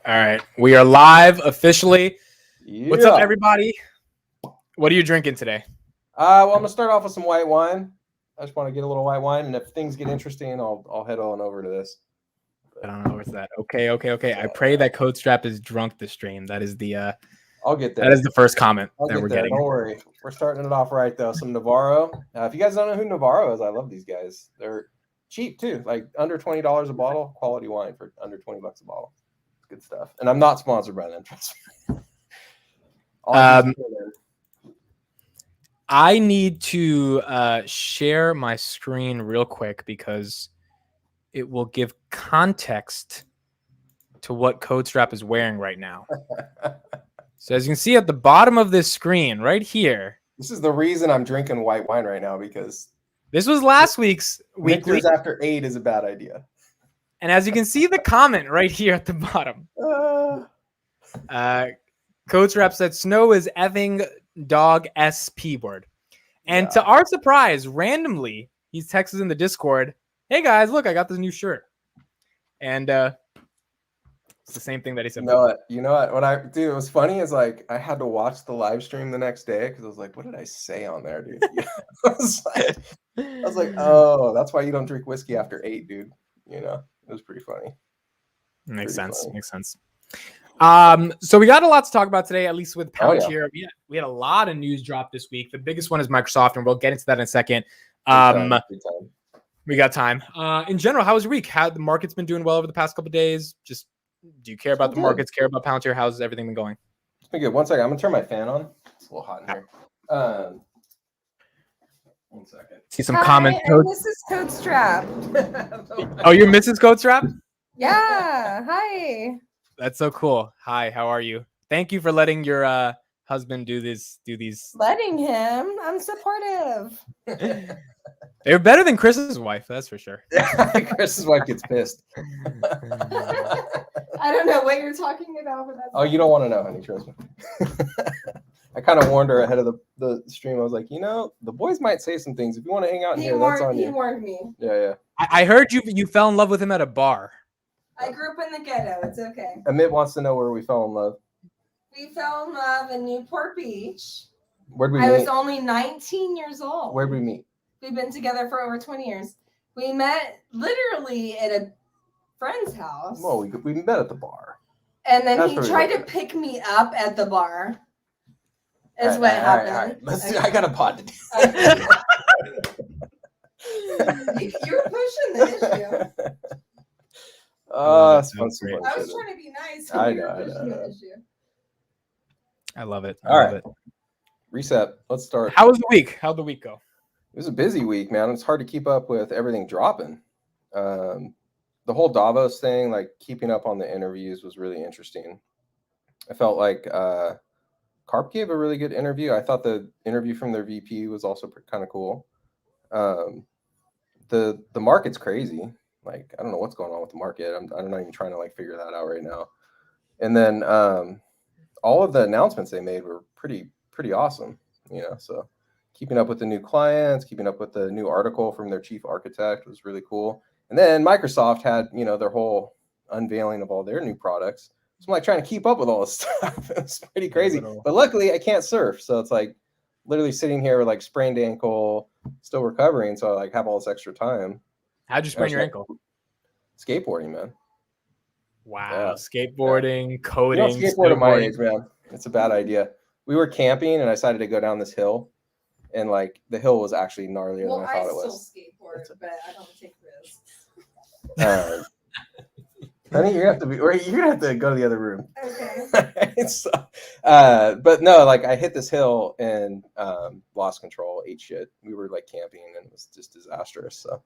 All right, we are live officially. Yeah. What's up, everybody? What are you drinking today? Well, I'm gonna start off with some white wine. I just want to get a little white wine, and if things get interesting, I'll head on over to this. I don't know what's that. Okay. I pray that CodeStrap is drunk this stream. That is the I'll get there. That is the first comment I'll that get we're there. getting. Don't worry. We're starting it off right though. Some Navarro. If you guys don't know who Navarro is, I love these guys. They're cheap too, like under $20 a bottle. Quality wine for under $20 a bottle. Good stuff. And I'm not sponsored by them. Trust me. I need to share my screen real quick because it will give context to what CodeStrap is wearing right now. So as you can see at the bottom of this screen right here. This is the reason I'm drinking white wine right now, because this was last week's weekly. After 8 is a bad idea. And as you can see the comment right here at the bottom. CodeStrap said Snow is effing dog SP word. And to our surprise, randomly, he texts in the Discord, "Hey guys, look, I got this new shirt." And it's the same thing that he said. You know what? What I do, it was funny is like I had to watch the live stream the next day because I was like, what did I say on there, dude? I was like, oh, that's why you don't drink whiskey after 8, dude. You know, it was pretty funny. Makes sense. So we got a lot to talk about today, at least with Palantir. We had a lot of news drop this week. The biggest one is Microsoft, and we'll get into that in a second. We got time. In general, how was your week? How the market's been doing well over the past couple of days? Just do you care about the markets? Care about Palantir? How's everything been going? It's been good. One second, I'm gonna turn my fan on. It's a little hot in here. 1 second. See some comments. Mrs. CodeStrap. Oh, you're Mrs. CodeStrap? Yeah. Hi. That's so cool. Hi, how are you? Thank you for letting your husband do these. Letting him. I'm supportive. They're better than Chris's wife, that's for sure. Chris's wife gets pissed. I don't know what you're talking about, but that's you don't want to know, honey. Trust me. I kind of warned her ahead of the stream. I was like, the boys might say some things. If you want to hang out in here, that's on you. He warned me. Yeah. I heard you fell in love with him at a bar. I grew up in the ghetto. It's okay. Amit wants to know where we fell in love. We fell in love in Newport Beach. Where'd we meet? I was only 19 years old. Where'd we meet? We've been together for over 20 years. We met literally at a friend's house. Well, we met at the bar. And then he tried to pick me up at the bar. Is what happened. All right. Let's see. I got a pod to do. You're pushing the issue. That's fun. I was trying to be nice. I know. I love it. All right. Reset. Let's start. How was the week? How'd the week go? It was a busy week, man. It's hard to keep up with everything dropping. The whole Davos thing, like keeping up on the interviews, was really interesting. I felt like Karp gave a really good interview. I thought the interview from their VP was also kind of cool. The market's crazy. Like, I don't know what's going on with the market. I'm not even trying to like figure that out right now. And then all of the announcements they made were pretty awesome. So keeping up with the new clients, keeping up with the new article from their chief architect was really cool. And then Microsoft had, their whole unveiling of all their new products. So I'm like trying to keep up with all this stuff. It's pretty crazy. But luckily I can't surf. So it's like literally sitting here with like sprained ankle, still recovering. So I like have all this extra time. How'd you sprain your ankle? Skateboarding, man. Wow. Yeah. Skateboarding, coding. You don't skateboard at my age, man. It's a bad idea. We were camping and I decided to go down this hill. And like the hill was actually gnarlier than I thought it was. I still skateboard, but I don't take risks. Honey, you're gonna have to go to the other room. Okay. But no, like I hit this hill and lost control, ate shit. We were like camping and it was just disastrous. So,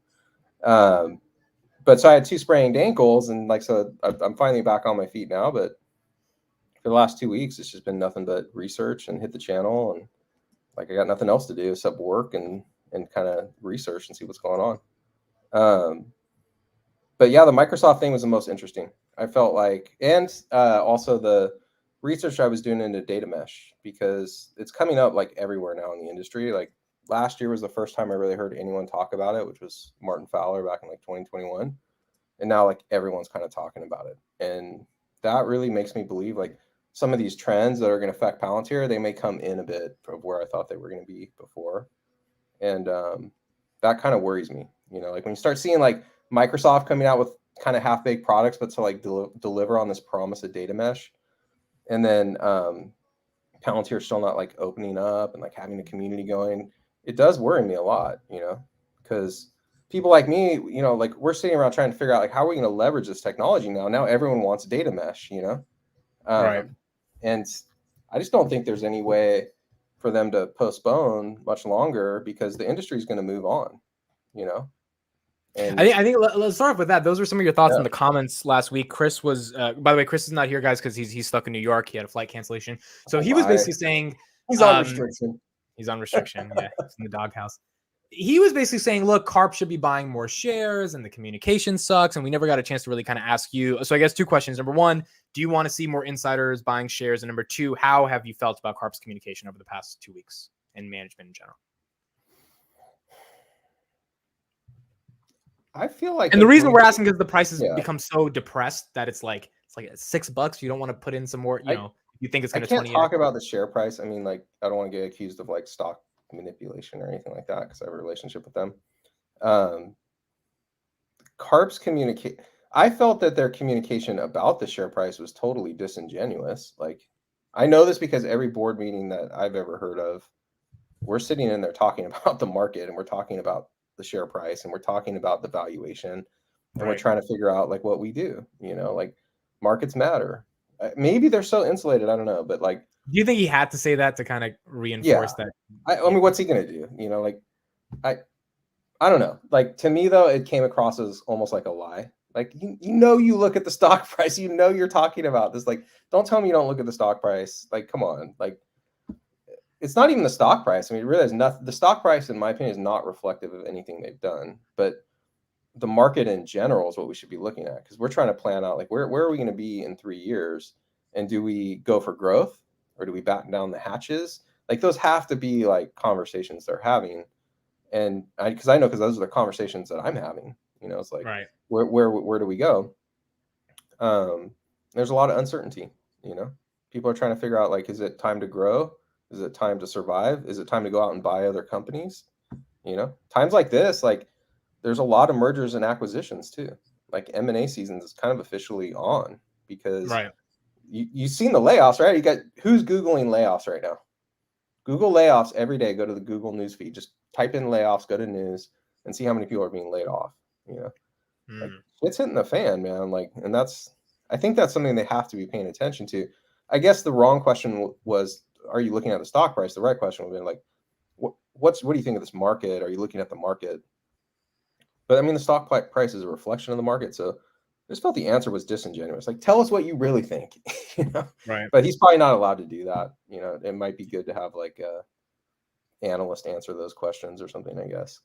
but so I had 2 sprained ankles and like so I'm finally back on my feet now. But for the last 2 weeks, it's just been nothing but research and hit the channel and like I got nothing else to do except work and kind of research and see what's going on. But yeah, the Microsoft thing was the most interesting. I felt like, and also the research I was doing into data mesh, because it's coming up like everywhere now in the industry. Like last year was the first time I really heard anyone talk about it, which was Martin Fowler back in like 2021. And now like everyone's kind of talking about it. And that really makes me believe like some of these trends that are going to affect Palantir, they may come in a bit from where I thought they were going to be before. And that kind of worries me, like when you start seeing like Microsoft coming out with kind of half-baked products, but to like deliver on this promise of data mesh. And then Palantir still not like opening up and like having a community going. It does worry me a lot, because people like me, like we're sitting around trying to figure out like how are we going to leverage this technology now? Now everyone wants data mesh, Right. And I just don't think there's any way for them to postpone much longer because the industry is going to move on, And I think let's start off with that. Those were some of your thoughts Yeah. in the comments last week. Chris was, by the way, Chris is not here, guys, because he's stuck in New York. He had a flight cancellation, so he was basically saying he's on restriction. He's on restriction. Yeah, he's in the doghouse. He was basically saying, look, Karp should be buying more shares and the communication sucks. And we never got a chance to really kind of ask you. So I guess two questions. Number one, do you want to see more insiders buying shares? And number two, how have you felt about Karp's communication over the past 2 weeks and management in general? I feel like, and the reason we're asking is the prices Yeah. become so depressed that it's like $6. You don't want to put in some more, you think it's going to I can't talk about the share price. I mean, like, I don't want to get accused of like stock manipulation or anything like that because I have a relationship with them. Karp's I felt that their communication about the share price was totally disingenuous. Like, I know this because every board meeting that I've ever heard of, we're sitting in there talking about the market and we're talking about the share price and we're talking about the valuation and we're trying to figure out like what we do, like markets matter. Maybe they're so insulated. I don't know. But like, do you think he had to say that to kind of reinforce that? I mean, what's he going to do? Like, I don't know. Like, to me though, it came across as almost like a lie. Like, you look at the stock price, you're talking about this. Like, don't tell me you don't look at the stock price. Like, come on. Like, it's not even the stock price. I mean, it really has nothing. The stock price, in my opinion, is not reflective of anything they've done. But the market in general is what we should be looking at because we're trying to plan out like where are we going to be in 3 years, and do we go for growth or do we batten down the hatches? Like, those have to be like conversations they're having, and because I know because those are the conversations that I'm having. It's like where do we go? There's a lot of uncertainty. People are trying to figure out like, is it time to grow? Is it time to survive? Is it time to go out and buy other companies? Times like this, like there's a lot of mergers and acquisitions too. Like M&A season is kind of officially on because you've seen the layoffs, right? You got who's Googling layoffs right now? Google layoffs every day. Go to the Google news feed. Just type in layoffs, go to news, and see how many people are being laid off. Like it's hitting the fan, man. Like, and I think that's something they have to be paying attention to. I guess the wrong question was, are you looking at the stock price? The right question would be like, what do you think of this market? Are you looking at the market? But I mean, the stock price is a reflection of the market. So I just felt the answer was disingenuous. Like, tell us what you really think, But he's probably not allowed to do that. It might be good to have like a analyst answer those questions or something, I guess.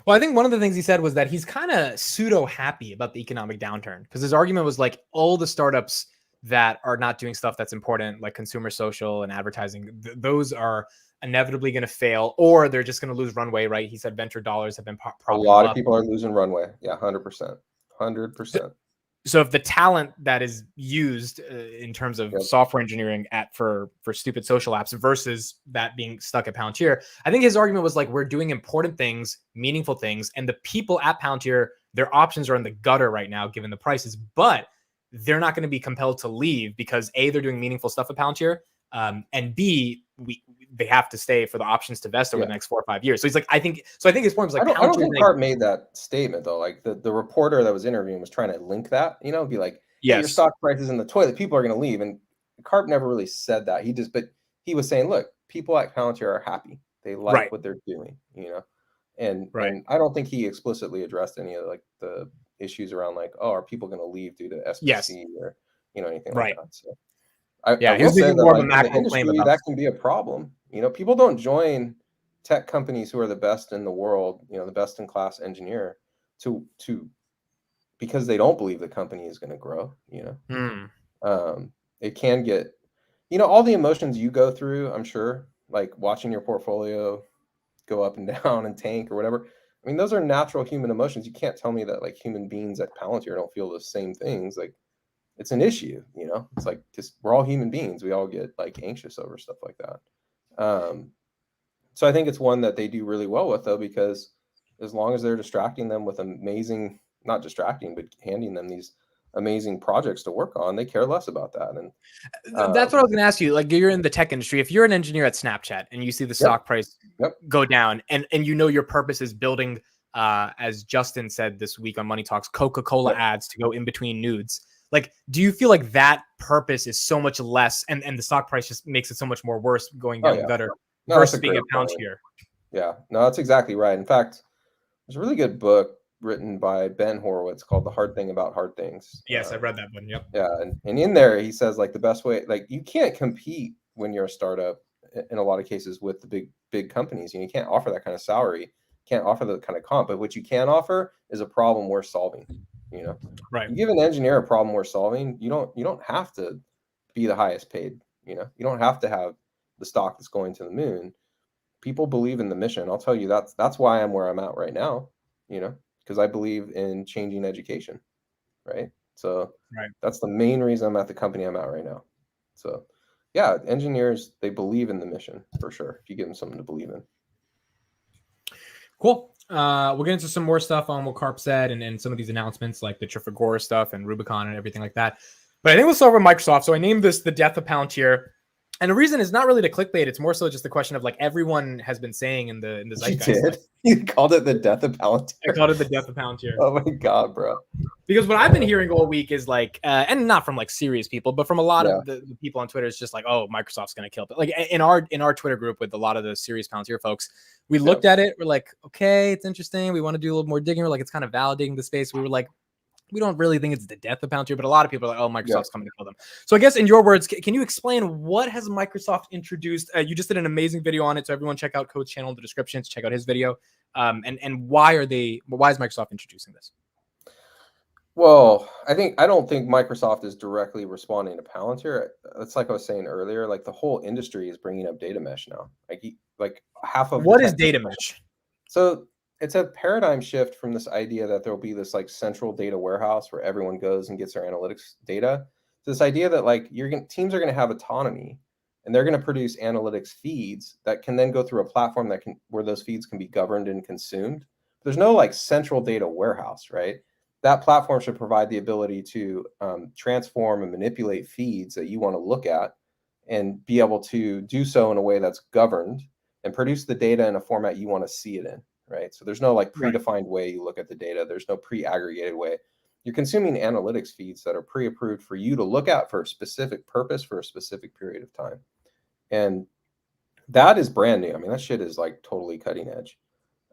Well, I think one of the things he said was that he's kind of pseudo happy about the economic downturn because his argument was like all the startups that are not doing stuff that's important, like consumer social and advertising, those are inevitably going to fail or they're just going to lose runway, right? He said venture dollars have been a lot of people are losing runway. Yeah, 100%. 100%. So if the talent that is used in terms of software engineering for stupid social apps versus that being stuck at Palantir, I think his argument was like, we're doing important things, meaningful things, and the people at Palantir, their options are in the gutter right now, given the prices, but they're not going to be compelled to leave because A, they're doing meaningful stuff at Palantir, and B, they have to stay for the options to vest over the next 4 or 5 years. So he's like, I think his point was like, I don't think Karp made that statement though. Like the reporter that was interviewing was trying to link that, be like, hey, your stock price is in the toilet, people are going to leave. And Karp never really said that. But he was saying, look, people at Palantir are happy. They like what they're doing, and I don't think he explicitly addressed any of like the issues around like, oh, are people going to leave due to SBC or, anything like that. So I will say that like, in the industry, that can be a problem. People don't join tech companies who are the best in the world, the best in class engineer to because they don't believe the company is going to grow. It can get, all the emotions you go through, I'm sure, like watching your portfolio go up and down and tank or whatever. I mean, those are natural human emotions. You can't tell me that like human beings at Palantir don't feel the same things. Like, it's an issue, you know. It's like, because we're all human beings, we all get like anxious over stuff like that. So I think it's one that they do really well with, though, because as long as they're distracting them with amazing, not distracting, but handing them these amazing projects to work on, they care less about that. And that's what I was going to ask you. Like, you're in the tech industry. If you're an engineer at Snapchat and you see the stock price go down, and you know your purpose is building, as Justin said this week on Money Talks, Coca-Cola ads to go in between nudes. Like, do you feel like that purpose is so much less, and the stock price just makes it so much more worse going down the gutter versus being a Palantir? Yeah, no, that's exactly right. In fact, there's a really good book written by Ben Horowitz called The Hard Thing About Hard Things. Yes, I read that one. Yep. Yeah, and in there he says, like, the best way, like, you can't compete when you're a startup in a lot of cases with the big companies. You can't offer that kind of salary, can't offer that kind of comp, but what you can offer is a problem worth solving. You know, right? You give an engineer a problem worth solving, you don't have to be the highest paid. You know, you don't have to have the stock that's going to the moon. People believe in the mission. I'll tell you, that's why I'm where I'm at right now, you know, because I believe in changing education, right? So that's the main reason I'm at the company I'm at right now. So yeah, engineers, they believe in the mission for sure, if you give them something to believe in. Cool. We'll get into some more stuff on what Karp said and some of these announcements, like the Trafigura stuff and Rubicon and everything like that. But I think we'll start with Microsoft. So I named this the death of Palantir. And the reason is not really to clickbait. It's more so just the question of, like, everyone has been saying in the zeitgeist. You did? You called it the death of Palantir? I called it the death of Palantir. Oh my God, bro. Because what I've been hearing all week is like, and not from like serious people, but from a lot of the people on Twitter, it's just like, oh, Microsoft's going to kill it. Like in our Twitter group with a lot of the serious Palantir folks, we looked at it. We're like, okay, it's interesting. We want to do a little more digging. We're like, it's kind of validating the space. We were like, we don't really think it's the death of Palantir, but a lot of people are like, oh, Microsoft's coming to kill them. So I guess in your words, can you explain what has Microsoft introduced? You just did an amazing video on it. So everyone check out Code's channel in the description to check out his video. And why is Microsoft introducing this? Well, I don't think Microsoft is directly responding to Palantir. It's like I was saying earlier, like the whole industry is bringing up data mesh now. Like half of what is data mesh? So it's a paradigm shift from this idea that there'll be this like central data warehouse where everyone goes and gets their analytics data. So this idea that like teams are going to have autonomy and they're going to produce analytics feeds that can then go through a platform where those feeds can be governed and consumed. There's no like central data warehouse, right? That platform should provide the ability to transform and manipulate feeds that you want to look at and be able to do so in a way that's governed and produce the data in a format you want to see it in. Right. So there's no like predefined way you look at the data. There's no pre-aggregated way. You're consuming analytics feeds that are pre-approved for you to look at for a specific purpose for a specific period of time. And that is brand new. I mean, that shit is like totally cutting edge.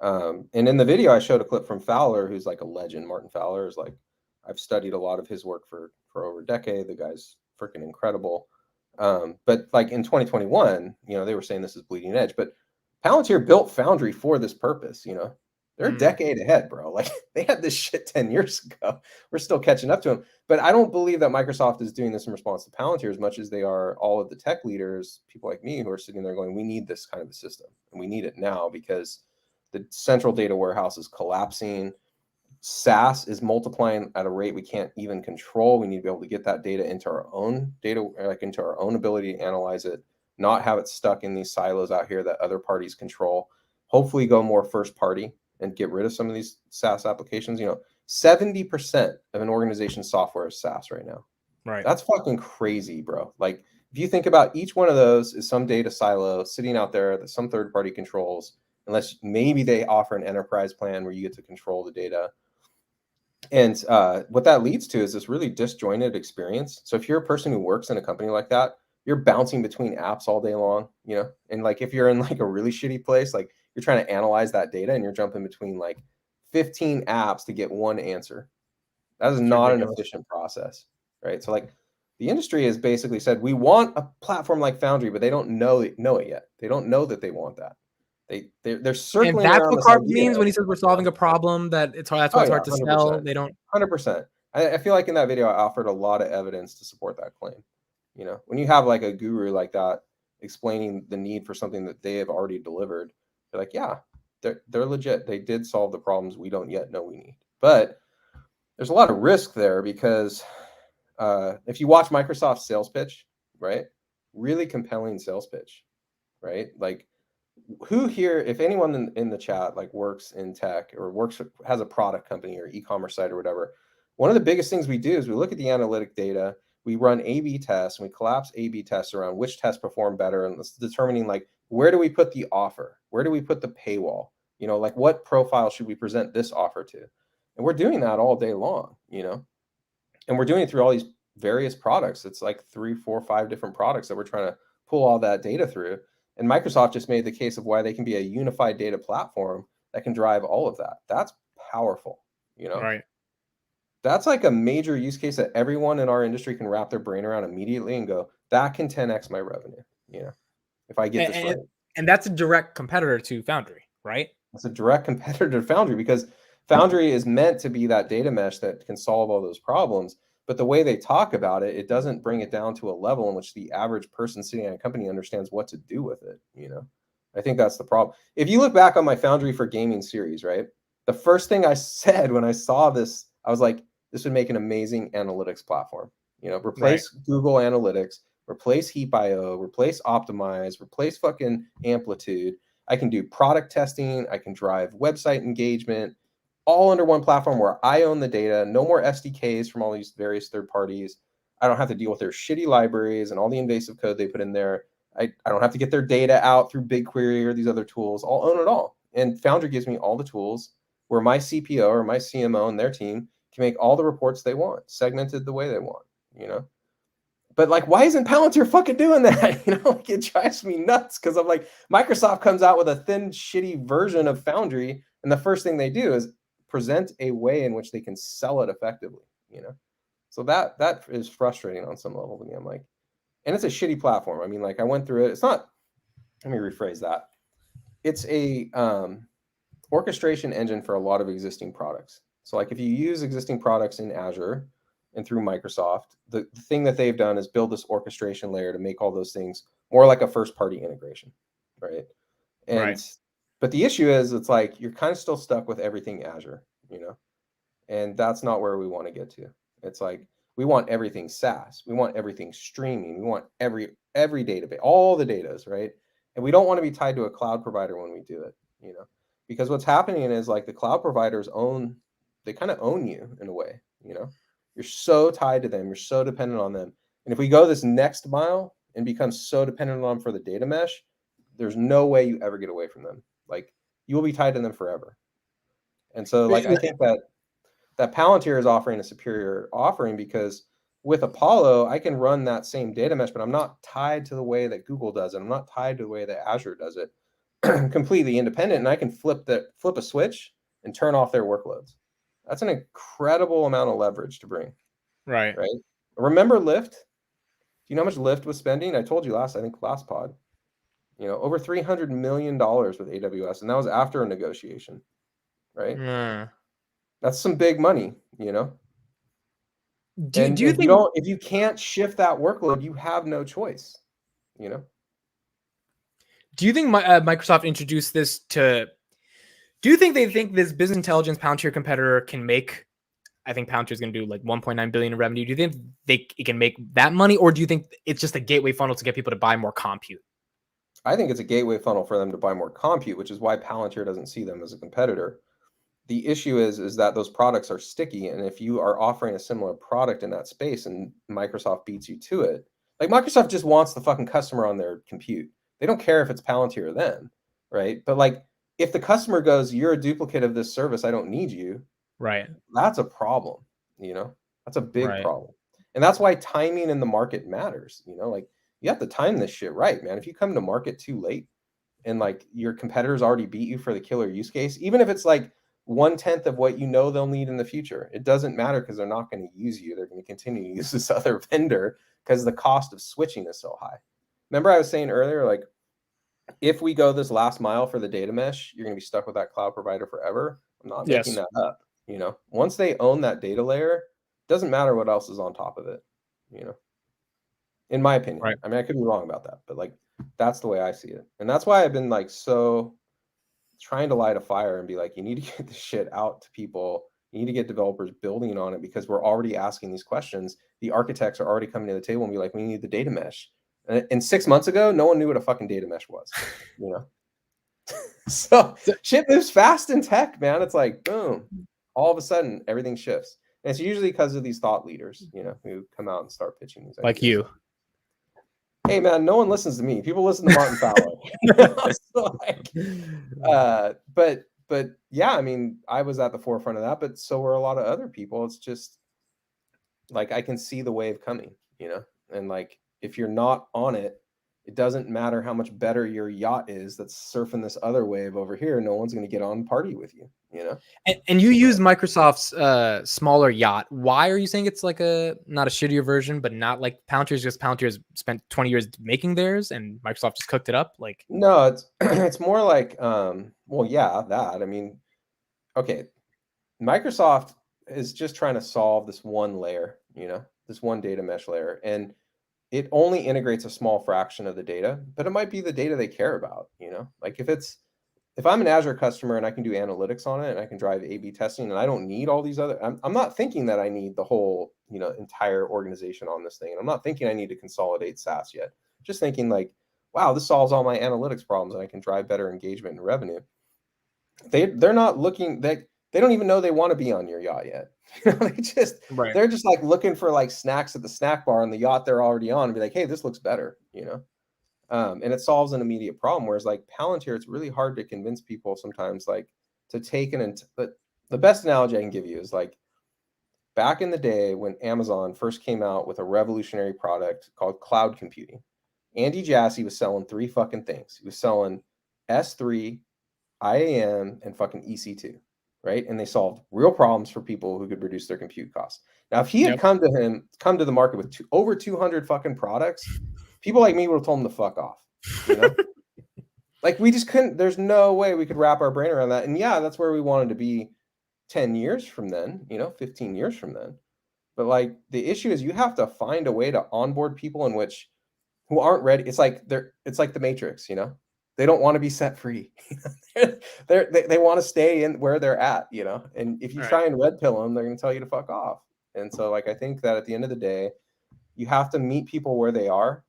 And in the video, I showed a clip from Fowler, who's like a legend. Martin Fowler is like, I've studied a lot of his work for over a decade. The guy's freaking incredible. But like in 2021, you know, they were saying this is bleeding edge, but Palantir built Foundry for this purpose. You know, they're a decade ahead, bro. Like they had this shit 10 years ago. We're still catching up to them. But I don't believe that Microsoft is doing this in response to Palantir as much as they are all of the tech leaders, people like me who are sitting there going, we need this kind of a system. And we need it now because the central data warehouse is collapsing. SaaS is multiplying at a rate we can't even control. We need to be able to get that data into our own data, like into our own ability to analyze it, not have it stuck in these silos out here that other parties control. Hopefully go more first party and get rid of some of these SaaS applications. You know, 70% of an organization's software is SaaS right now. Right. That's fucking crazy, bro. Like if you think about each one of those is some data silo sitting out there that some third party controls, unless maybe they offer an enterprise plan where you get to control the data. And what that leads to is this really disjointed experience. So if you're a person who works in a company like that, you're bouncing between apps all day long, you know? And like, if you're in like a really shitty place, like you're trying to analyze that data and you're jumping between like 15 apps to get one answer. That is not an efficient process, right? So like the industry has basically said, we want a platform like Foundry, but they don't know it yet. They don't know that they want that. They're circling. And that's what Karp means when he says we're solving a problem that's why it's hard to 100%. Sell. They don't 100%. I feel like in that video I offered a lot of evidence to support that claim. You know, when you have like a guru like that explaining the need for something that they have already delivered, they're like, yeah, they're legit. They did solve the problems we don't yet know we need. But there's a lot of risk there because if you watch Microsoft's sales pitch, right? Really compelling sales pitch, right? Like, who here, if anyone in the chat like works in tech or has a product company or e-commerce site or whatever, one of the biggest things we do is we look at the analytic data, we run A/B tests, and we collapse A/B tests around which tests perform better, and determining like where do we put the offer, where do we put the paywall, you know, like what profile should we present this offer to, and we're doing that all day long, you know, and we're doing it through all these various products. It's like 3, 4, 5 different products that we're trying to pull all that data through. And Microsoft just made the case of why they can be a unified data platform that can drive all of that. That's powerful, you know? Right. That's like a major use case that everyone in our industry can wrap their brain around immediately and go, that can 10x my revenue, you know, if I get this right. And that's a direct competitor to Foundry, right? It's a direct competitor to Foundry, because Foundry is meant to be that data mesh that can solve all those problems. But the way they talk about it, it doesn't bring it down to a level in which the average person sitting at a company understands what to do with it. You know, I think that's the problem. If you look back on my Foundry for Gaming series, right? The first thing I said when I saw this, I was like, this would make an amazing analytics platform. You know, replace Google Analytics, replace Heap.io, replace Optimize, replace fucking Amplitude. I can do product testing. I can drive website engagement, all under one platform where I own the data. No more SDKs from all these various third parties. I don't have to deal with their shitty libraries and all the invasive code they put in there. I don't have to get their data out through BigQuery or these other tools. I'll own it all. And Foundry gives me all the tools where my CPO or my CMO and their team can make all the reports they want, segmented the way they want, you know? But like, why isn't Palantir fucking doing that? You know, like, it drives me nuts, because I'm like, Microsoft comes out with a thin, shitty version of Foundry, and the first thing they do is present a way in which they can sell it effectively, you know? So that is frustrating on some level to me. I'm like, and it's a shitty platform. I mean, like, I went through it. It's not, let me rephrase that. It's a orchestration engine for a lot of existing products. So like, if you use existing products in Azure and through Microsoft, the thing that they've done is build this orchestration layer to make all those things more like a first-party integration, right? And but the issue is, it's like you're kind of still stuck with everything Azure, you know, and that's not where we want to get to. It's like, we want everything SaaS, we want everything streaming, we want every database, all the datas, right? And we don't want to be tied to a cloud provider when we do it, you know, because what's happening is, like, the cloud providers they kind of own you in a way, you know. You're so tied to them, you're so dependent on them. And if we go this next mile and become so dependent on them for the data mesh, there's no way you ever get away from them. Like, you will be tied to them forever. And so, like, I think that Palantir is offering a superior offering, because with Apollo, I can run that same data mesh, but I'm not tied to the way that Google does it. I'm not tied to the way that Azure does it. Completely independent, and I can flip a switch and turn off their workloads. That's an incredible amount of leverage to bring. Right. Remember Lyft? Do you know how much Lyft was spending? I told you I think last pod. You know, over $300 million with AWS, and that was after a negotiation, right? That's some big money, you know. Do you think, if you can't shift that workload, you have no choice, you know? Do you think Microsoft introduced this to? Do you think they think this business intelligence Palantir competitor can make? I think Palantir is going to do like 1.9 billion in revenue. Do you think it can make that money, or do you think it's just a gateway funnel to get people to buy more compute? I think it's a gateway funnel for them to buy more compute, which is why Palantir doesn't see them as a competitor. The issue is that those products are sticky, and if you are offering a similar product in that space and Microsoft beats you to it, like, Microsoft just wants the fucking customer on their compute. They don't care if it's Palantir or them, right? But like, if the customer goes, you're a duplicate of this service, I don't need you, right? That's a problem, you know? That's a big problem. And that's why timing in the market matters, you know? Like, you have to time this shit right, man. If you come to market too late and like your competitors already beat you for the killer use case, even if it's like 1/10 of what you know they'll need in the future, it doesn't matter, because they're not going to use you. They're going to continue to use this other vendor because the cost of switching is so high. Remember I was saying earlier, like, if we go this last mile for the data mesh, you're going to be stuck with that cloud provider forever. I'm not making that up, you know. Once they own that data layer, doesn't matter what else is on top of it, you know, in my opinion. I mean, I could be wrong about that, but like, that's the way I see it. And that's why I've been like so trying to light a fire and be like, you need to get this shit out to people. You need to get developers building on it because we're already asking these questions. The architects are already coming to the table and be like, we need the data mesh. And 6 months ago, no one knew what a fucking data mesh was, you know? So shit moves fast in tech, man. It's like, boom, all of a sudden everything shifts. And it's usually because of these thought leaders, you know, who come out and start pitching these ideas. Like you. Hey man, no one listens to me. People listen to Martin Fowler. So but yeah, I mean, I was at the forefront of that, but so were a lot of other people. It's just like I can see the wave coming, you know, and like if you're not on it, it doesn't matter how much better your yacht is that's surfing this other wave over here. No one's going to get on party with you, you know? And you use Microsoft's smaller yacht. Why are you saying it's like not a shittier version, but not like Palantir's? Just Palantir's spent 20 years making theirs and Microsoft just cooked it up? Like, no, it's it's more like well, yeah, that. I mean, okay, Microsoft is just trying to solve this one layer, you know, this one data mesh layer. And it only integrates a small fraction of the data, but it might be the data they care about, you know? Like if I'm an Azure customer and I can do analytics on it and I can drive A/B testing and I don't need all these other, I'm not thinking that I need the whole, you know, entire organization on this thing. And I'm not thinking I need to consolidate SaaS yet. Just thinking like, wow, this solves all my analytics problems and I can drive better engagement and revenue. They're not looking, they don't even know they want to be on your yacht yet. You know, they're just like looking for like snacks at the snack bar on the yacht they're already on and be like, hey, this looks better, you know? And it solves an immediate problem. Whereas like Palantir, it's really hard to convince people sometimes like to take but the best analogy I can give you is like back in the day when Amazon first came out with a revolutionary product called cloud computing, Andy Jassy was selling 3 fucking things. He was selling S3, IAM, and fucking EC2. Right. And they solved real problems for people who could reduce their compute costs. Now, if he had come to the market with over 200 fucking products, people like me would have told him to fuck off. You know, like we just couldn't, there's no way we could wrap our brain around that. And yeah, that's where we wanted to be 10 years from then, you know, 15 years from then. But like the issue is you have to find a way to onboard people who aren't ready. It's like it's like the Matrix, you know. They don't want to be set free. they want to stay in where they're at, you know. And if you try and red pill them, they're going to tell you to fuck off. And so, like, I think that at the end of the day, you have to meet people where they are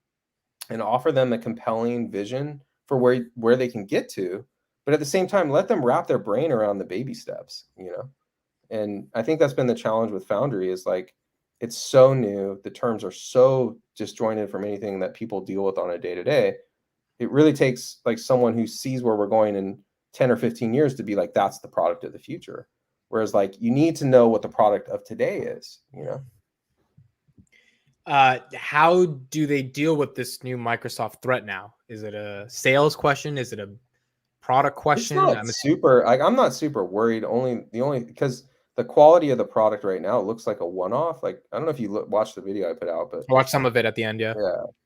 and offer them a compelling vision for where they can get to. But at the same time, let them wrap their brain around the baby steps, you know. And I think that's been the challenge with Foundry is like, it's so new. The terms are so disjointed from anything that people deal with on a day-to-day. It really takes like someone who sees where we're going in 10 or 15 years to be like, that's the product of the future. Whereas like, you need to know what the product of today is, you know? How do they deal with this new Microsoft threat now? Is it a sales question? Is it a product question? I'm not super worried. Because the quality of the product right now, it looks like a one-off. Like, I don't know if you watched the video I put out, but I watched some of it at the end. Yeah.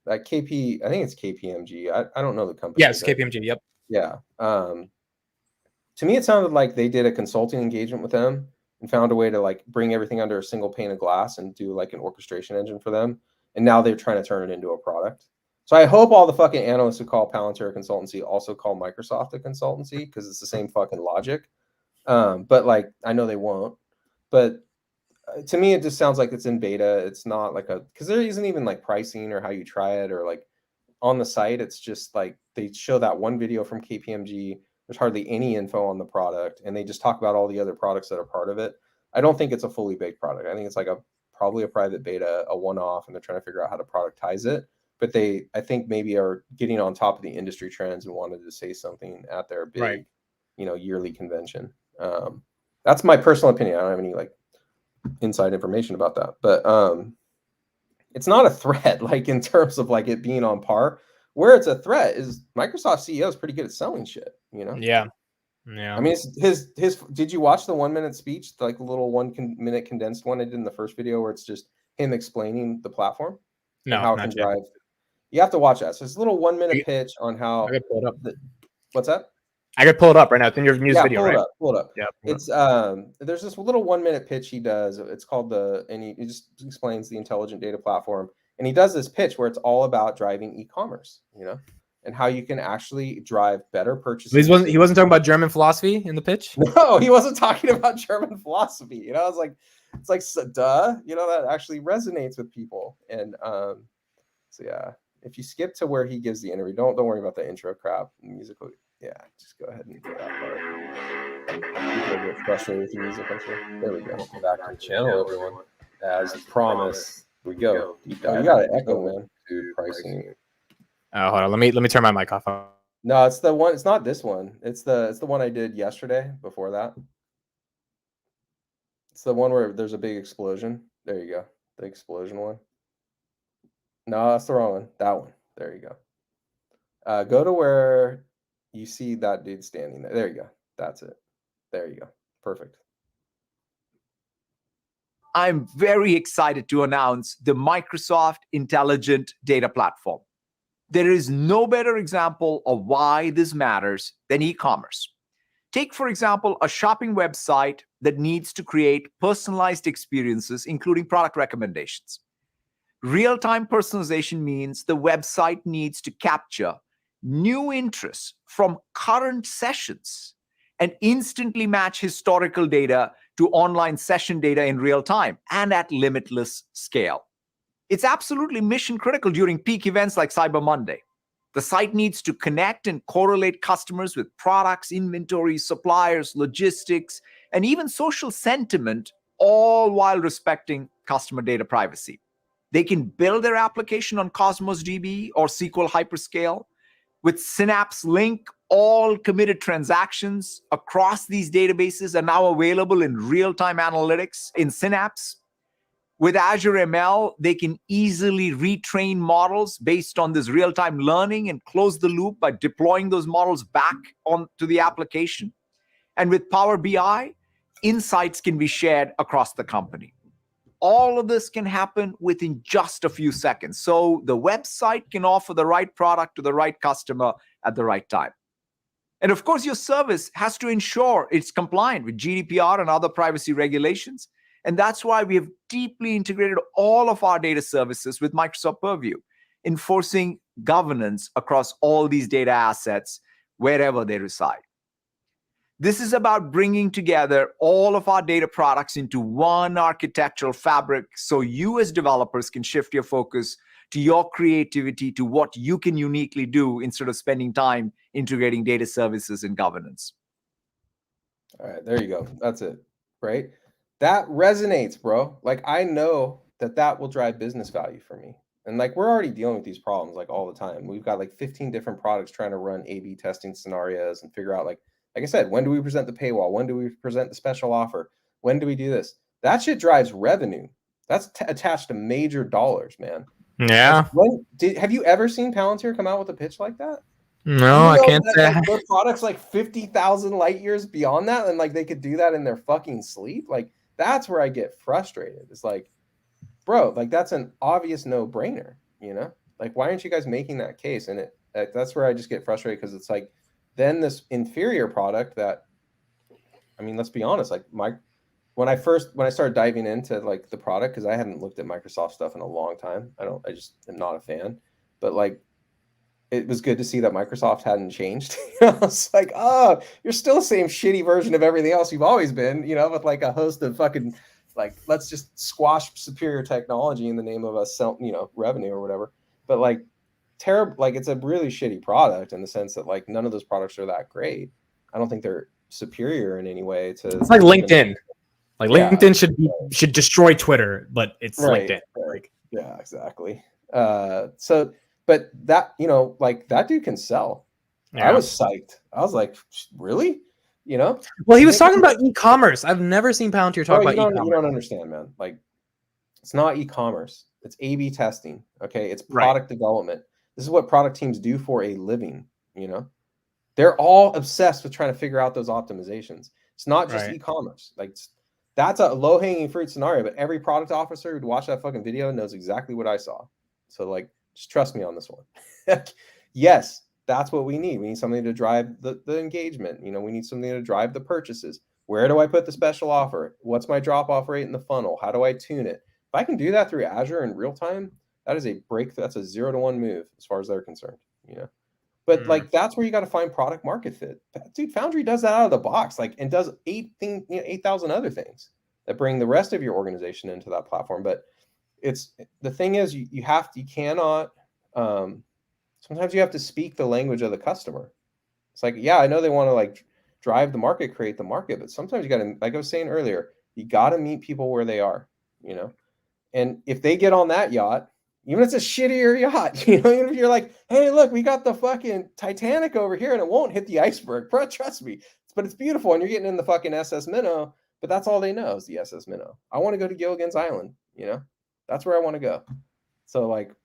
That I think it's KPMG. I don't know the company. Yeah, it's KPMG. Yep. Yeah. To me, it sounded like they did a consulting engagement with them and found a way to like bring everything under a single pane of glass and do like an orchestration engine for them. And now they're trying to turn it into a product. So I hope all the fucking analysts who call Palantir a consultancy also call Microsoft a consultancy because it's the same fucking logic. But like, I know they won't. But to me, it just sounds like it's in beta. It's not like because there isn't even like pricing or how you try it or like on the site. It's just like they show that one video from KPMG. There's hardly any info on the product, and they just talk about all the other products that are part of it. I don't think it's a fully baked product. I think it's like probably a private beta, a one-off, and they're trying to figure out how to productize it. But I think maybe are getting on top of the industry trends and wanted to say something at their big, yearly convention. That's my personal opinion. I don't have any like inside information about that, but it's not a threat like in terms of like it being on par. Where it's a threat is Microsoft CEO is pretty good at selling shit, you know? Yeah. I mean, his did you watch the 1 minute speech, like the little 1 minute condensed one I did in the first video where it's just him explaining the platform? No, how it can drive. You have to watch that. So it's a little 1 minute pitch on how. I got pulled up. What's that? I got pulled up right now. It's in your news video, right? Pull it up. Yeah. It's there's this little 1 minute pitch he does. It's called he just explains the intelligent data platform. And he does this pitch where it's all about driving e-commerce, you know? and how you can actually drive better purchases. He wasn't talking about German philosophy in the pitch. No, he wasn't talking about German philosophy. You know, it's like duh. You know, that actually resonates with people. And so yeah, if you skip to where he gives the interview, don't worry about the intro crap. Musical, yeah, just go ahead and do that part. People get frustrated with the music, I'm sure. There we go. Welcome back to the channel, everyone. As promised, we go deep dive. You got an echo, man. To pricing. Oh, hold on. Let me turn my mic off. No, it's the one. It's not this one. It's the one I did yesterday. Before that, it's the one where there's a big explosion. There you go. The explosion one. No, that's the wrong one. That one. There you go. Go to where you see that dude standing there. There you go. That's it. There you go. Perfect. I'm very excited to announce the Microsoft Intelligent Data Platform. There is no better example of why this matters than e-commerce. Take, for example, a shopping website that needs to create personalized experiences, including product recommendations. Real-time personalization means the website needs to capture new interests from current sessions and instantly match historical data to online session data in real time and at limitless scale. It's absolutely mission critical during peak events like Cyber Monday. The site needs to connect and correlate customers with products, inventory, suppliers, logistics, and even social sentiment, all while respecting customer data privacy. They can build their application on Cosmos DB or SQL Hyperscale. With Synapse Link, all committed transactions across these databases are now available in real-time analytics in Synapse. With Azure ML, they can easily retrain models based on this real-time learning and close the loop by deploying those models back onto the application. And with Power BI, insights can be shared across the company. All of this can happen within just a few seconds. So the website can offer the right product to the right customer at the right time. And of course, your service has to ensure it's compliant with GDPR and other privacy regulations. And that's why we have deeply integrated all of our data services with Microsoft Purview, enforcing governance across all these data assets wherever they reside. This is about bringing together all of our data products into one architectural fabric so you as developers can shift your focus to your creativity, to what you can uniquely do instead of spending time integrating data services and governance. All right, there you go. That's it, right? That resonates, bro. Like, I know that will drive business value for me. And like, we're already dealing with these problems like all the time. We've got like 15 different products trying to run A/B testing scenarios and figure out like I said, when do we present the paywall? When do we present the special offer? When do we do this? That shit drives revenue. That's attached to major dollars, man. Yeah. Have you ever seen Palantir come out with a pitch like that? No, I can't say. Like, their product's like 50,000 light years beyond that, and like they could do that in their fucking sleep. Like, that's where I get frustrated. It's like, bro, like that's an obvious no-brainer, you know? Like, why aren't you guys making that case? And that's where I just get frustrated, because it's like, then this inferior product that, I mean, let's be honest, like when I started diving into like the product, because I hadn't looked at Microsoft stuff in a long time. I just am not a fan. But like, it was good to see that Microsoft hadn't changed. It's like, oh, you're still the same shitty version of everything else you've always been, you know, with like a host of fucking, like, let's just squash superior technology in the name of revenue or whatever. But like, terrible, like, it's a really shitty product in the sense that like none of those products are that great. I don't think they're superior in any way to. It's like LinkedIn. Like, LinkedIn should destroy Twitter, but it's LinkedIn. Like, yeah, exactly. So, but that, you know, like that dude can sell. Yeah. I was psyched. I was like, really? You know? Well, he was talking about e-commerce. I've never seen Palantir talk about e-commerce. You don't understand, man. Like, it's not e-commerce. It's A/B testing. Okay, it's product development. This is what product teams do for a living. You know, they're all obsessed with trying to figure out those optimizations. It's not just e-commerce. Like, that's a low-hanging fruit scenario. But every product officer who'd watch that fucking video knows exactly what I saw. So, like, just trust me on this one. Yes, that's what we need. We need something to drive the engagement. You know, we need something to drive the purchases. Where do I put the special offer? What's my drop-off rate in the funnel? How do I tune it? If I can do that through Azure in real time, that is a breakthrough. That's a 0-to-1 move as far as they're concerned. You know, But like that's where you got to find product market fit. Dude, Foundry does that out of the box, like, and does 8,000 other things that bring the rest of your organization into that platform. But it's the thing is you cannot sometimes you have to speak the language of the customer. It's like, yeah, I know they want to like drive the market, create the market, but sometimes you got to, like I was saying earlier, you got to meet people where they are, you know. And if they get on that yacht, even if it's a shittier yacht, you know, even if you're like, hey, look, we got the fucking Titanic over here and it won't hit the iceberg, bro, trust me. But it's beautiful and you're getting in the fucking SS Minnow, but that's all they know is the SS Minnow. I want to go to Gilligan's Island, you know, that's where I want to go. So like,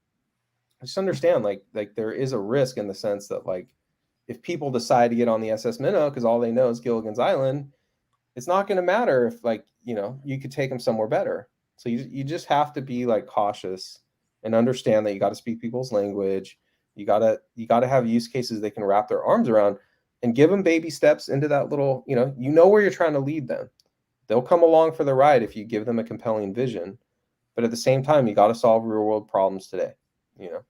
just understand like there is a risk in the sense that like, if people decide to get on the SS Minnow because all they know is Gilligan's Island, it's not going to matter if like, you know, you could take them somewhere better. So you just have to be like cautious and understand that you got to speak people's language. You got to have use cases they can wrap their arms around and give them baby steps into that little, you know where you're trying to lead them. They'll come along for the ride if you give them a compelling vision. But at the same time, you got to solve real world problems today, you know.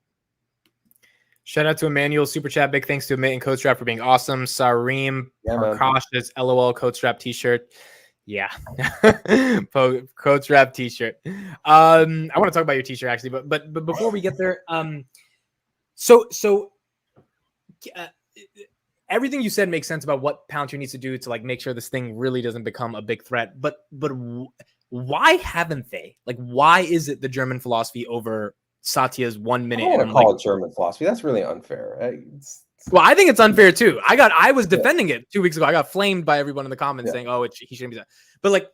Shout out to Emmanuel Super Chat. Big thanks to Amit and CodeStrap for being awesome. Sareem Parkash's LOL CodeStrap t-shirt. Yeah. CodeStrap t-shirt. I want to talk about your t-shirt actually, but before we get there, everything you said makes sense about what Palantir needs to do to like make sure this thing really doesn't become a big threat. But why haven't they? Like, why is it the German philosophy over Satya's 1 minute? I don't want to call it German philosophy. That's really unfair. Well, I think it's unfair too. I was defending it 2 weeks ago. I got flamed by everyone in the comments saying, "Oh, he shouldn't be that." But like,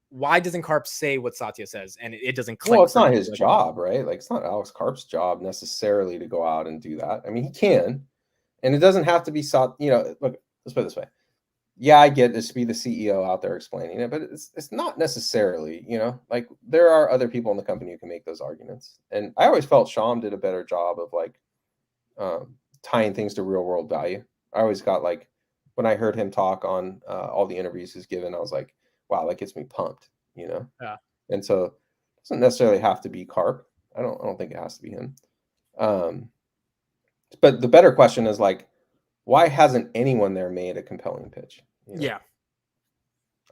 why doesn't Karp say what Satya says, and it doesn't click? Well, it's not his job, right? Like, it's not Alex Karp's job necessarily to go out and do that. I mean, he can, and it doesn't have to be Satya. You know, look, let's put it this way. Yeah, I get this to be the CEO out there explaining it, but it's not necessarily, you know, like there are other people in the company who can make those arguments. And I always felt Sham did a better job of like tying things to real world value. I always got like, when I heard him talk on all the interviews he's given, I was like, wow, that gets me pumped, you know? Yeah. And so it doesn't necessarily have to be Karp. I don't think it has to be him. But the better question is like, why hasn't anyone there made a compelling pitch? You know? Yeah.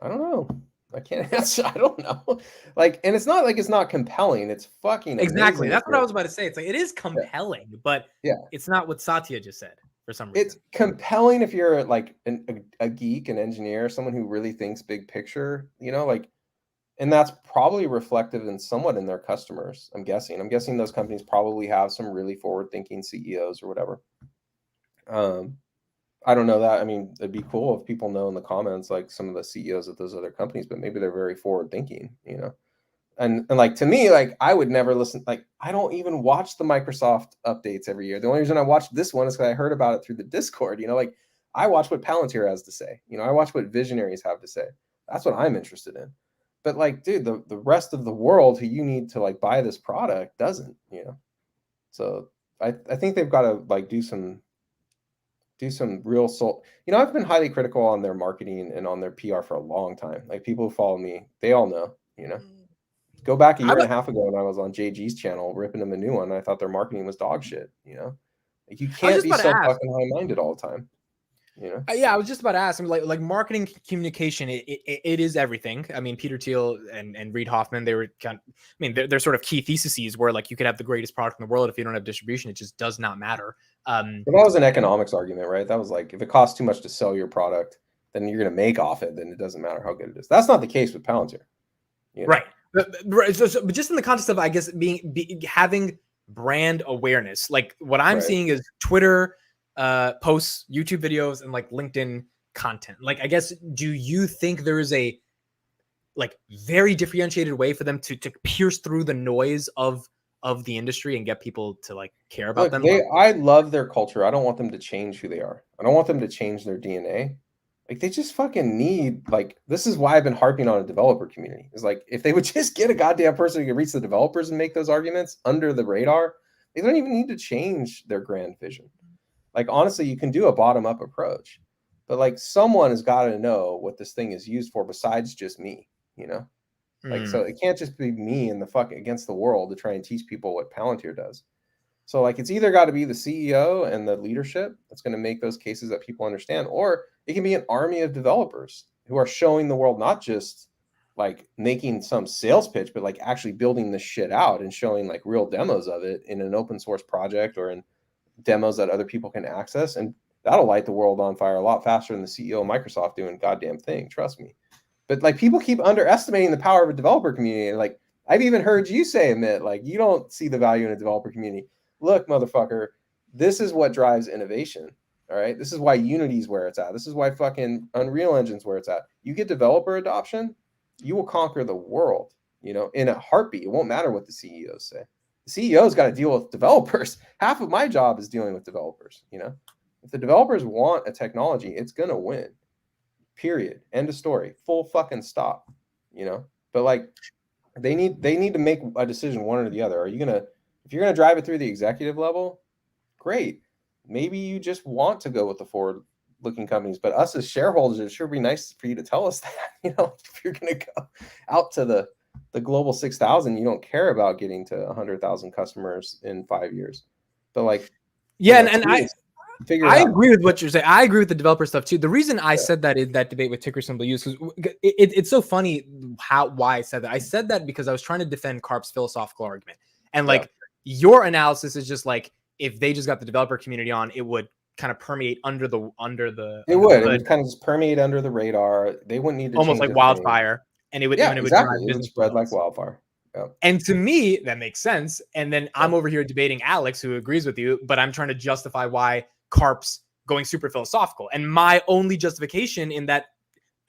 I don't know. I can't answer. I don't know. Like, and it's not like it's not compelling. It's fucking exactly. amazing. That's what I was about to say. It's like it is compelling, but it's not what Satya just said for some reason. It's compelling if you're like a geek, an engineer, someone who really thinks big picture, you know, like, and that's probably reflective in somewhat in their customers. I'm guessing those companies probably have some really forward-thinking CEOs or whatever. I don't know that. I mean, it'd be cool if people know in the comments, like some of the CEOs of those other companies, but maybe they're very forward thinking, you know? And like, to me, like I would never listen. Like, I don't even watch the Microsoft updates every year. The only reason I watched this one is because I heard about it through the Discord, you know, like I watch what Palantir has to say, you know, I watch what visionaries have to say. That's what I'm interested in. But like, dude, the rest of the world who you need to like buy this product doesn't, you know? So I think they've got to like do some real soul. You know, I've been highly critical on their marketing and on their PR for a long time. Like people who follow me, they all know, you know. Go back a year and a half ago when I was on JG's channel ripping them a new one. I thought their marketing was dog shit, you know. Like you can't be so fucking high-minded all the time. You know? Yeah, I was just about to ask him, like marketing communication, it is everything. I mean, Peter Thiel and Reid Hoffman, they were kind of, I mean, they're sort of key theses where like you could have the greatest product in the world if you don't have distribution, it just does not matter. But that was an economics argument, right? That was like, if it costs too much to sell your product, then you're going to make off it. Then it doesn't matter how good it is. That's not the case with Palantir, you know? Right? But just in the context of, I guess, having brand awareness, like what I'm seeing is Twitter posts, YouTube videos, and like LinkedIn content. Like, I guess, do you think there is a like very differentiated way for them to pierce through the noise of the industry and get people to like care about them? I love their culture. I don't want them to change who they are. I don't want them to change their DNA. Like they just fucking need, like, this is why I've been harping on a developer community. Is like, if they would just get a goddamn person who can reach the developers and make those arguments under the radar, they don't even need to change their grand vision. Like, honestly, you can do a bottom-up approach, but like someone has got to know what this thing is used for besides just me, you know? Like, so it can't just be me and the fuck against the world to try and teach people what Palantir does. So like it's either got to be the CEO and the leadership that's going to make those cases that people understand, or it can be an army of developers who are showing the world, not just like making some sales pitch, but like actually building this shit out and showing like real demos of it in an open source project or in demos that other people can access. And that'll light the world on fire a lot faster than the CEO of Microsoft doing goddamn thing. Trust me. But like people keep underestimating the power of a developer community. And like I've even heard you say, Amit, like you don't see the value in a developer community. Look, motherfucker, this is what drives innovation. All right. This is why Unity's where it's at. This is why fucking Unreal Engine's where it's at. You get developer adoption, you will conquer the world, you know, in a heartbeat. It won't matter what the CEOs say. The CEO's got to deal with developers. Half of my job is dealing with developers, you know. If the developers want a technology, it's going to win. Period. End of story. Full fucking stop, you know. But like they need to make a decision one or the other. Are you going to, if you're going to drive it through the executive level, great. Maybe you just want to go with the forward-looking companies, but us as shareholders, it sure be nice for you to tell us that. You know, if you're going to go out to the global 6,000, you don't care about getting to 100,000 customers in 5 years. But like, yeah, you know, and I agree with what you're saying. I agree with the developer stuff too. The reason I said that in that debate with ticker symbol use, because it's so funny why I said that. I said that because I was trying to defend Karp's philosophical argument, and like your analysis is just like if they just got the developer community on, it would kind of permeate under the it would kind of just permeate under the radar. They wouldn't need to almost change like wildfire, and it would exactly. drive It would spread like wildfire. Yeah. And to me, that makes sense. And then I'm over here debating Alex, who agrees with you, but I'm trying to justify why Karp's going super philosophical. And my only justification in that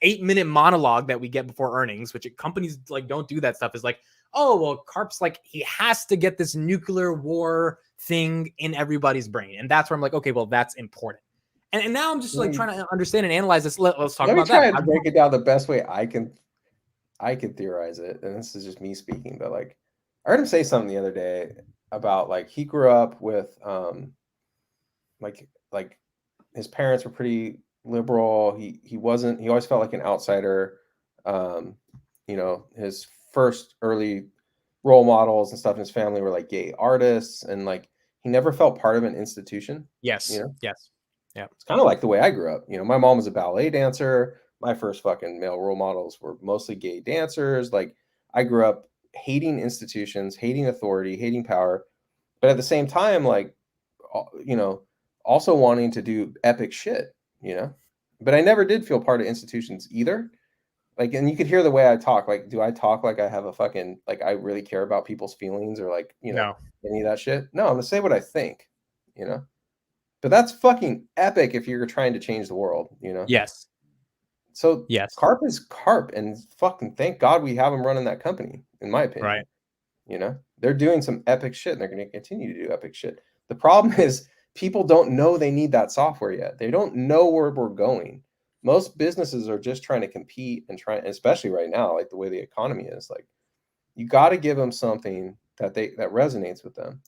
8-minute monologue that we get before earnings, which companies like don't do that stuff, is like, oh, well, Karp's like, he has to get this nuclear war thing in everybody's brain. And that's where I'm like, okay, well, that's important. And now I'm just like trying to understand and analyze this. Let's talk about that. Let me try and break it down the best way I can theorize it. And this is just me speaking, but like I heard him say something the other day about like he grew up with like his parents were pretty liberal. He always felt like an outsider. You know, his first early role models and stuff in his family were like gay artists, and like he never felt part of an institution. Yes. You know? Yes. Yeah. It's kind of like the way I grew up. You know, my mom was a ballet dancer. My first fucking male role models were mostly gay dancers. Like I grew up hating institutions, hating authority, hating power, but at the same time, like, you know, also wanting to do epic shit, you know, but I never did feel part of institutions either. Like, and you could hear the way I talk. Like, do I talk like I have a fucking, like I really care about people's feelings or like, you know, any of that shit? No, I'm gonna say what I think, you know, but that's fucking epic if you're trying to change the world, you know? Yes. So yes, Karp is Karp, and fucking thank God we have him running that company, in my opinion. Right. You know, they're doing some epic shit and they're going to continue to do epic shit. The problem is people don't know they need that software yet. They don't know where we're going. Most businesses are just trying to compete and especially right now, like the way the economy is, like you got to give them something that resonates with them.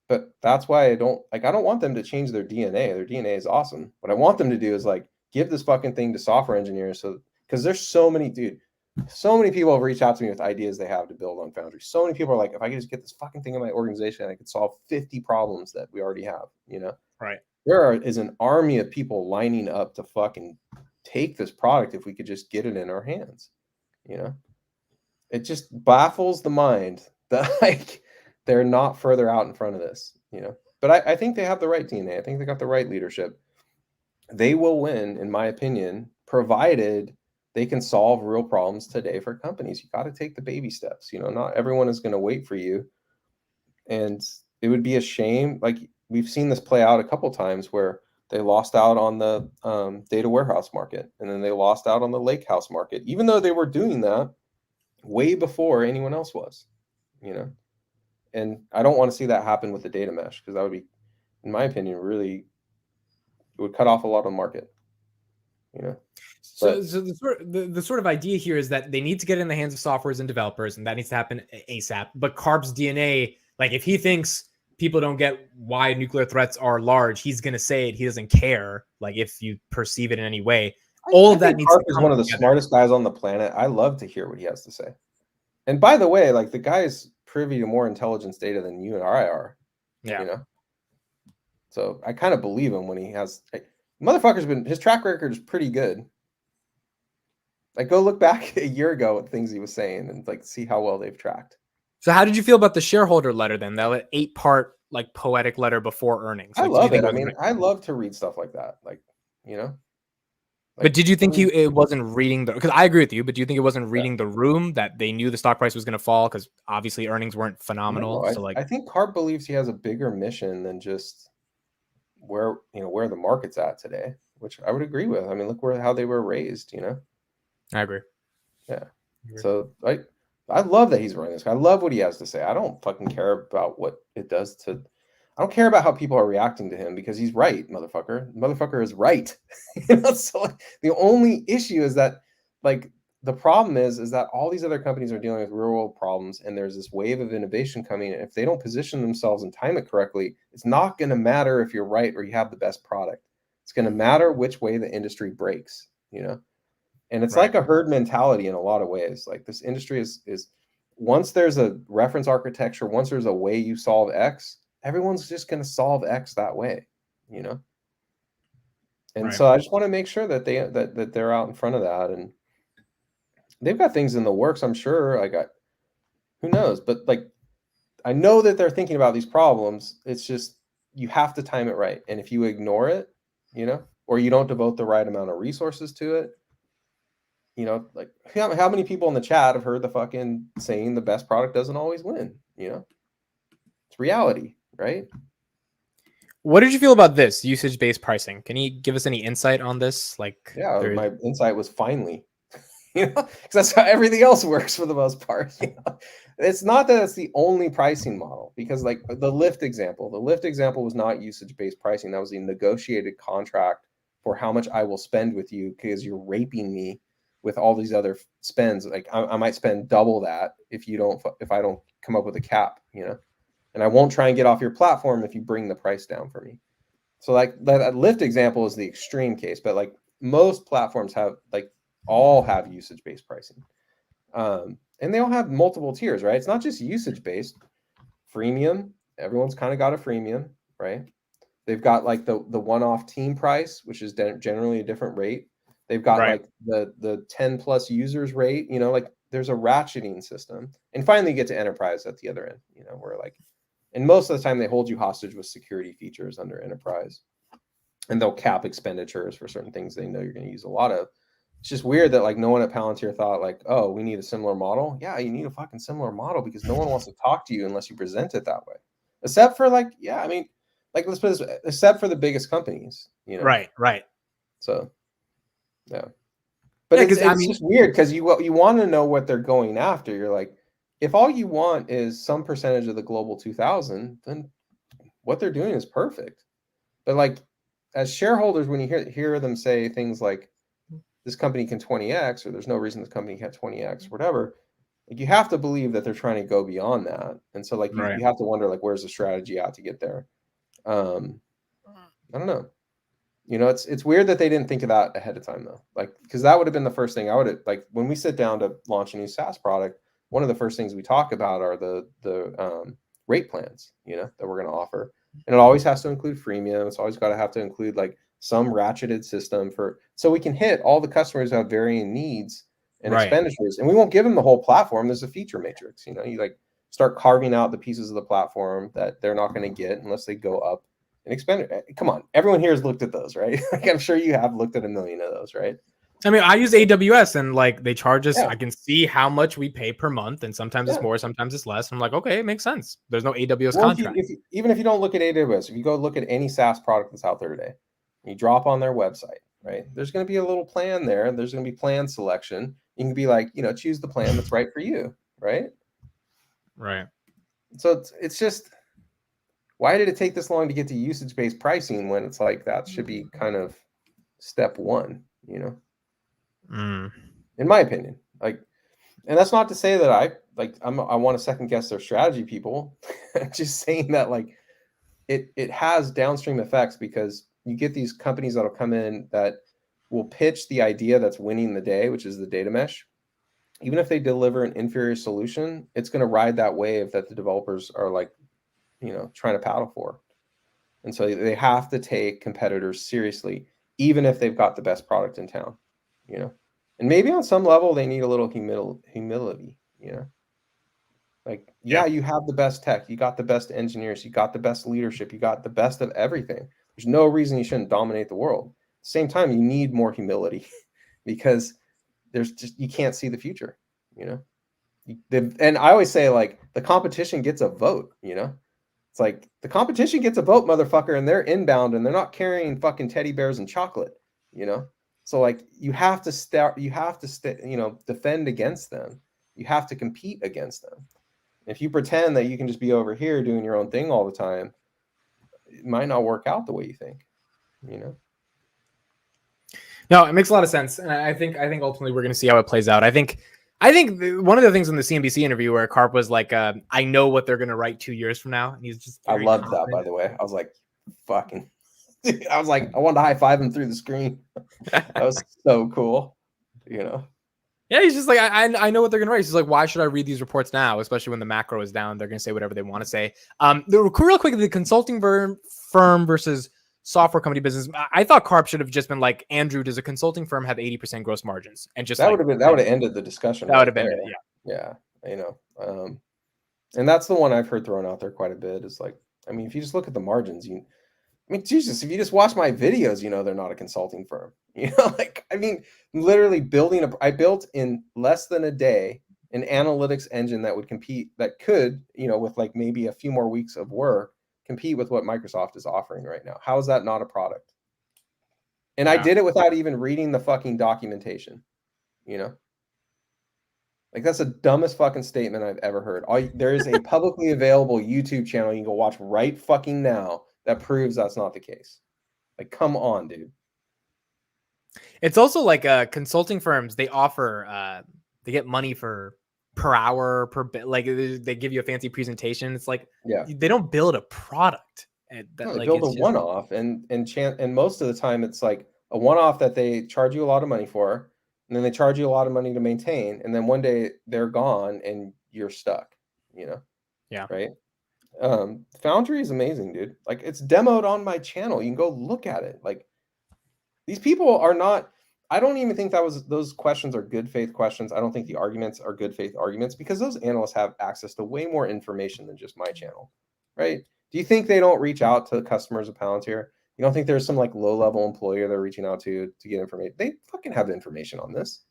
But that's why I don't want them to change their DNA. Their DNA is awesome. What I want them to do is like give this fucking thing to software engineers. So, because there's so many people have reached out to me with ideas they have to build on Foundry. So many people are like, if I could just get this fucking thing in my organization, I could solve 50 problems that we already have, you know? Right. There is an army of people lining up to fucking take this product if we could just get it in our hands, you know? It just baffles the mind that like they're not further out in front of this, you know? But I think they have the right DNA. I think they got the right leadership. They will win, in my opinion, provided they can solve real problems today for companies. You got to take the baby steps. You know, not everyone is going to wait for you. And it would be a shame. Like we've seen this play out a couple times where they lost out on the data warehouse market, and then they lost out on the lakehouse market, even though they were doing that way before anyone else was, you know? And I don't want to see that happen with the data mesh, because that would be, in my opinion, really, it would cut off a lot of the market, you know? So the sort of idea here is that they need to get it in the hands of softwares and developers, and that needs to happen ASAP. But Karp's DNA, like if he thinks people don't get why nuclear threats are large, he's going to say it. He doesn't care, like if you perceive it in any way. All of that needs Karp to is come one of the together. smartest guys on the planet. I love to hear what he has to say. And by the way, like the guy is privy to more intelligence data than you and I are. Yeah. You know, So I kind of believe him when he has motherfucker's been, his track record is pretty good. Like go look back a year ago at things he was saying and like see how well they've tracked. So how did you feel about the shareholder letter then? That 8-part like poetic letter before earnings. I Like, love it. I mean, I love to read stuff like that. Like, you know. Like, but did you think it wasn't reading the? Because I agree with you, but do you think it wasn't reading the room, that they knew the stock price was going to fall because obviously earnings weren't phenomenal? No, So like, I think Karp believes he has a bigger mission than just where the market's at today, which I would agree with. I mean, look how they were raised. I agree. Yeah. So I love that he's running this. I love what he has to say. I don't fucking care about what it does to. I don't care about how people are reacting to him because he's right, motherfucker. Motherfucker is right. So like, the only issue is that like the problem is that all these other companies are dealing with real world problems, and there's this wave of innovation coming. And if they don't position themselves and time it correctly, it's not going to matter if you're right or you have the best product. It's going to matter which way the industry breaks. And it's like a herd mentality in a lot of ways. Like this industry is once there's a reference architecture, once there's a way you solve X, everyone's just going to solve X that way, And so I just want to make sure that they're out in front of that, and they've got things in the works. I'm sure. Who knows? But like, I know that they're thinking about these problems. It's just you have to time it right, and if you ignore it, or you don't devote the right amount of resources to it. Like how many people in the chat have heard the fucking saying the best product doesn't always win? It's reality, right? What did you feel about this usage-based pricing? Can you give us any insight on this? Like, yeah, my insight was finally, because that's how everything else works for the most part. It's not that it's the only pricing model, because like the Lyft example was not usage-based pricing. That was a negotiated contract for how much I will spend with you because you're raping me with all these other spends. Like I might spend double that if I don't come up with a cap, and I won't try and get off your platform if you bring the price down for me. So like that Lyft example is the extreme case, but like most platforms all have usage-based pricing. And they all have multiple tiers, right? It's not just usage-based. Freemium, everyone's kind of got a freemium, right? They've got like the one-off team price, which is generally a different rate. They've got like the 10 plus users rate, like there's a ratcheting system. And finally you get to enterprise at the other end, where like, and most of the time they hold you hostage with security features under enterprise, and they'll cap expenditures for certain things they know you're going to use a lot of. It's just weird that like no one at Palantir thought like, oh, we need a similar model. Yeah, you need a fucking similar model because no one wants to talk to you unless you present it that way. Except for like, yeah, I mean, like let's put this, except for the biggest companies, Right. So, yeah, but yeah, it's just weird because you want to know what they're going after. You're like, if all you want is some percentage of the global 2000, then what they're doing is perfect. But like, as shareholders, when you hear them say things like, this company can 20x, or there's no reason this company can't 20x, whatever, like you have to believe that they're trying to go beyond that. And so like you have to wonder like, where's the strategy out to get there? I don't know. It's weird that they didn't think of that ahead of time though. Like, because that would have been the first thing I would have, like when we sit down to launch a new SaaS product, one of the first things we talk about are the rate plans, that we're going to offer. And it always has to include freemium. It's always got to have to include like some ratcheted system so we can hit all the customers who have varying needs and expenditures. And we won't give them the whole platform. There's a feature matrix, you like start carving out the pieces of the platform that they're not going to get unless they go up and expend. Come on, everyone here has looked at those, right? Like I'm sure you have looked at a million of those, right? I mean, I use AWS and like they charge us. Yeah. I can see how much we pay per month, and sometimes it's more, sometimes it's less. I'm like, okay, it makes sense. There's no AWS contract. Even if you don't look at AWS, if you go look at any SaaS product that's out there today, you drop on their website, right? There's going to be a little plan there. There's going to be plan selection. You can be like, choose the plan that's right for you, right? Right. So it's just, why did it take this long to get to usage-based pricing when it's like that should be kind of step one, In my opinion, like, and that's not to say that I want to second guess their strategy, people. Just saying that like it has downstream effects because you get these companies that'll come in that will pitch the idea that's winning the day, which is the data mesh. Even if they deliver an inferior solution, it's going to ride that wave that the developers are like, trying to paddle for. And so they have to take competitors seriously, even if they've got the best product in town, you know. And maybe on some level they need a little humility, you know. Like, yeah, you have the best tech, you got the best engineers, you got the best leadership, you got the best of everything. There's no reason you shouldn't dominate the world. At the same time, you need more humility because there's just, you can't see the future, you know. And I always say, like, the competition gets a vote, you know. It's like the competition gets a vote, motherfucker, and they're inbound and they're not carrying fucking teddy bears and chocolate, you know. So like you have to you know, defend against them. You have to compete against them. If you pretend that you can just be over here doing your own thing all the time, it might not work out the way you think, you know. No, it makes a lot of sense, and I think ultimately we're going to see how it plays out. I think one of the things in the CNBC interview where Karp was like, "I know what they're going to write 2 years from now," and he's just. I loved that, by the way. I was like, "Fucking." I was like, I wanted to high five him through the screen. That was so cool, you know. Yeah, he's just like, I know what they're going to write. He's like, why should I read these reports now, especially when the macro is down? They're going to say whatever they want to say. Real quick, the consulting firm versus software company business. I thought Karp should have just been like, Andrew, does a consulting firm have 80% gross margins? And just that would have ended the discussion. That would have been it. Yeah, you know. And that's the one I've heard thrown out there quite a bit. Is like, I mean, if you just look at the margins, I mean, Jesus, if you just watch my videos, you know they're not a consulting firm. You know, like, I mean, literally I built in less than a day an analytics engine that could, you know, with like maybe a few more weeks of work, compete with what Microsoft is offering right now. How is that not a product? And I did it without even reading the fucking documentation, you know? Like, that's the dumbest fucking statement I've ever heard. There is a publicly available YouTube channel you can go watch right fucking now that proves that's not the case. Like, come on, dude. It's also like consulting firms, they offer they get money per hour per bit. Like they give you a fancy presentation. It's like, they don't build a product. They build a one-off, and most of the time it's like a one-off that they charge you a lot of money for, and then they charge you a lot of money to maintain, and then one day they're gone and you're stuck, you know. Yeah. Right. Foundry is amazing, dude. Like, it's demoed on my channel. You can go look at it. Like, these people are not, I don't even think those questions are good faith questions. I don't think the arguments are good faith arguments, because those analysts have access to way more information than just my channel, right? Do you think they don't reach out to the customers of Palantir? You don't think there's some like low-level employer they're reaching out to get information? They fucking have the information on this.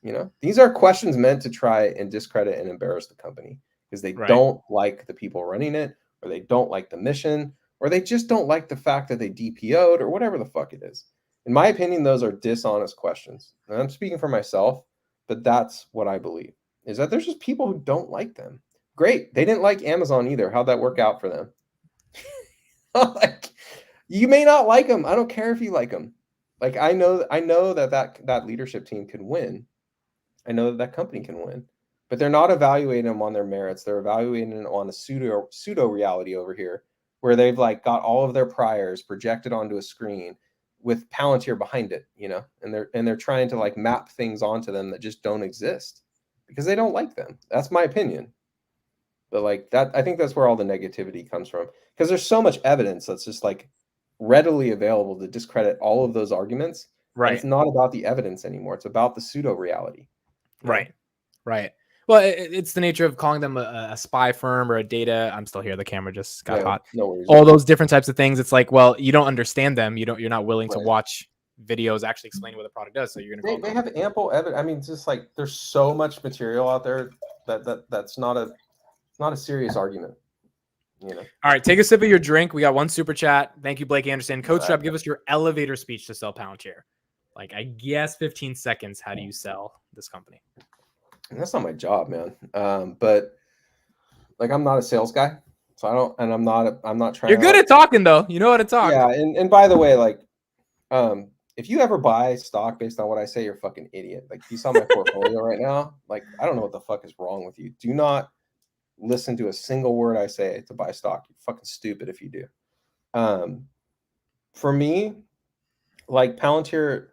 You know, these are questions meant to try and discredit and embarrass the company because they don't like the people running it, or they don't like the mission, or they just don't like the fact that they DPO'd, or whatever the fuck it is. In my opinion, those are dishonest questions. And I'm speaking for myself, but that's what I believe, is that there's just people who don't like them. Great. They didn't like Amazon either. How'd that work out for them? Like, you may not like them. I don't care if you like them. Like, I know that leadership team can win. I know that company can win, but they're not evaluating them on their merits. They're evaluating them on a pseudo reality over here, where they've like got all of their priors projected onto a screen with Palantir behind it, you know, and they're trying to like map things onto them that just don't exist because they don't like them. That's my opinion. But like that, I think that's where all the negativity comes from, because there's so much evidence that's just like readily available to discredit all of those arguments. Right. It's not about the evidence anymore. It's about the pseudo reality. Right. Right. Well, it's the nature of calling them a spy firm or a data. I'm still here. The camera just got hot. No worries. All those different types of things. It's like, well, you don't understand them. You're not willing to watch videos actually explaining what the product does. So you're going to they have ample evidence. I mean, it's just like there's so much material out there that's not a serious argument. You know. All right, take a sip of your drink. We got one super chat. Thank you, Blake Anderson. CodeStrap, give us your elevator speech to sell Palantir. Like, I guess 15 seconds. How do you sell this company? That's not my job, man. But like, I'm not a sales guy, so I don't, and I'm not trying. You're good at talking, though. You know how to talk. Yeah, and by the way, like, if you ever buy stock based on what I say, you're a fucking idiot. Like, you saw my portfolio right now. Like, I don't know what the fuck is wrong with you. Do not listen to a single word I say to buy stock. You're fucking stupid if you do. For me, like Palantir,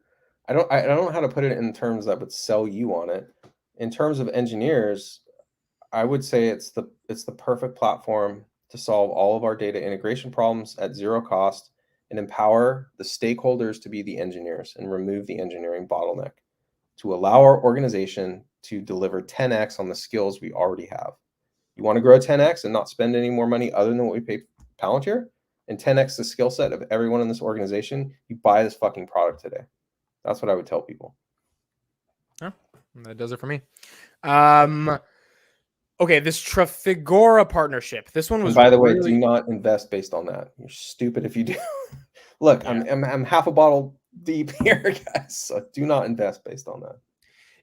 I don't know how to put it in terms that would sell you on it. In terms of engineers, I would say it's the perfect platform to solve all of our data integration problems at zero cost and empower the stakeholders to be the engineers and remove the engineering bottleneck to allow our organization to deliver 10x on the skills we already have. You want to grow 10x and not spend any more money other than what we pay Palantir, and 10x the skill set of everyone in this organization, you buy this fucking product today. That's what I would tell people. Yeah, that does it for me. Okay, this Trafigura partnership. This one was. And by the way, really... do not invest based on that. You're stupid if you do. Look, Yeah. I'm half a bottle deep here, guys. So do not invest based on that.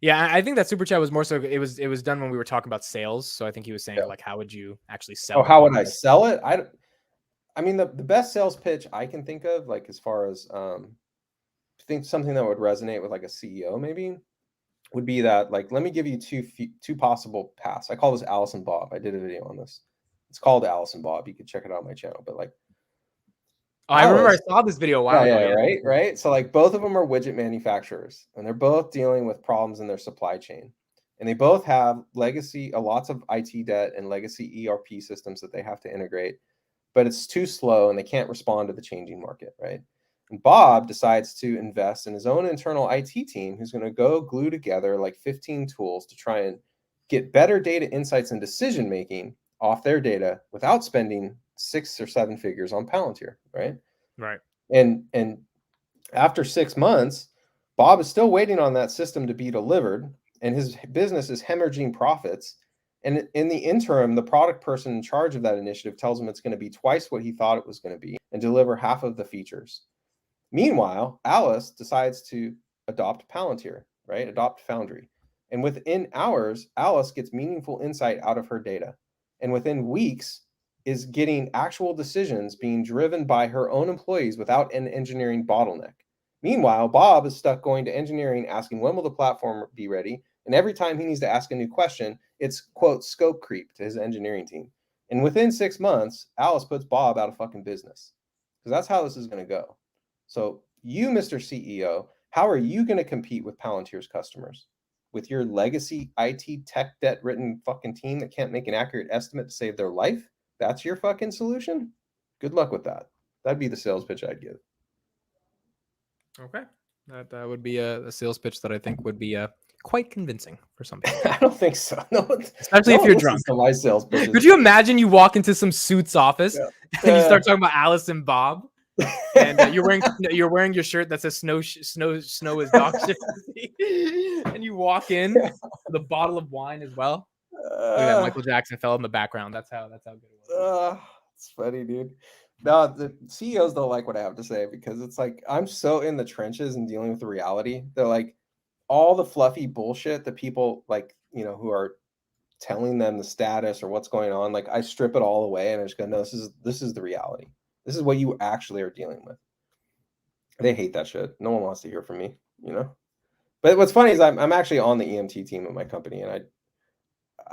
Yeah, I think that super chat was more so it was done when we were talking about sales. So I think he was saying like, how would you actually sell? Oh, how would I sell it? I mean, the best sales pitch I can think of, like as far as think something that would resonate with like a CEO maybe, would be that like, let me give you two possible paths. I call this Alice and Bob. I did a video on this. It's called Alice and Bob. You can check it out on my channel. But like, I remember I saw this video a while ago. Yeah, right. So like both of them are widget manufacturers, and they're both dealing with problems in their supply chain, and they both have legacy, lots of IT debt and legacy ERP systems that they have to integrate, but it's too slow and they can't respond to the changing market, right? And Bob decides to invest in his own internal IT team, who's going to go glue together like 15 tools to try and get better data insights and decision making off their data without spending 6 or 7 figures on Palantir, right? Right. And after 6 months, Bob is still waiting on that system to be delivered, and his business is hemorrhaging profits. And in the interim, the product person in charge of that initiative tells him it's going to be twice what he thought it was going to be and deliver half of the features. Meanwhile, Alice decides to adopt Palantir, right? Adopt Foundry. And within hours, Alice gets meaningful insight out of her data. And within weeks, is getting actual decisions being driven by her own employees without an engineering bottleneck. Meanwhile, Bob is stuck going to engineering, asking when will the platform be ready? And every time he needs to ask a new question, it's, quote, scope creep to his engineering team. And within 6 months, Alice puts Bob out of fucking business. Because that's how this is going to go. So you, Mr. CEO, how are you going to compete with Palantir's customers? With your legacy IT tech debt written fucking team that can't make an accurate estimate to save their life? That's your fucking solution? Good luck with that. That'd be the sales pitch I'd give. Okay. That would be a sales pitch that I think would be quite convincing for some people. I don't think so. No, especially if you're drunk. My sales pitches. Could you imagine you walk into some suit's office and you start talking about Alice and Bob, and you're wearing your shirt that says snow is dog shit, and you walk in with a bottle of wine as well. Look at that, Michael Jackson fell in the background. That's how good it was. It's funny, dude. No, the CEOs don't like what I have to say because it's like I'm so in the trenches and dealing with the reality. They're like all the fluffy bullshit that people like, who are telling them the status or what's going on. Like I strip it all away and I just go, no, this is the reality. This is what you actually are dealing with. They hate that shit. No one wants to hear from me, But what's funny is I'm actually on the EMT team at my company, and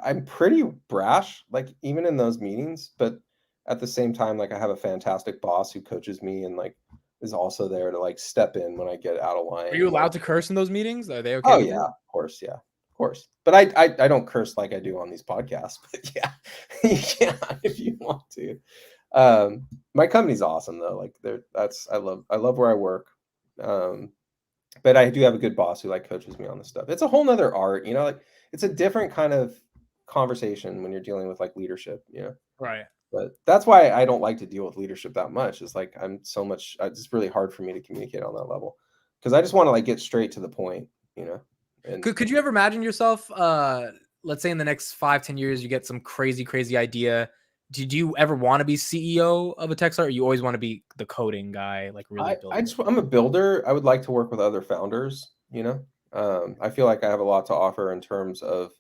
I'm pretty brash, like even in those meetings, but at the same time, like I have a fantastic boss who coaches me and like is also there to like step in when I get out of line. Are you allowed to curse in those meetings? Are they okay? Oh yeah, of course, yeah, of course. But I don't curse like I do on these podcasts. But yeah, you can if you want to. My company's awesome though. Like I love where I work. But I do have a good boss who like coaches me on this stuff. It's a whole nother art, like it's a different kind of conversation when you're dealing with like leadership, Right. But that's why I don't like to deal with leadership that much. It's like it's really hard for me to communicate on that level because I just want to like get straight to the point, And could you ever imagine yourself, let's say in the next 5-10 years, you get some crazy idea. Did you ever want to be CEO of a tech startup, or you always want to be the coding guy, like really building? I'm a builder. I would like to work with other founders, I feel like I have a lot to offer in terms of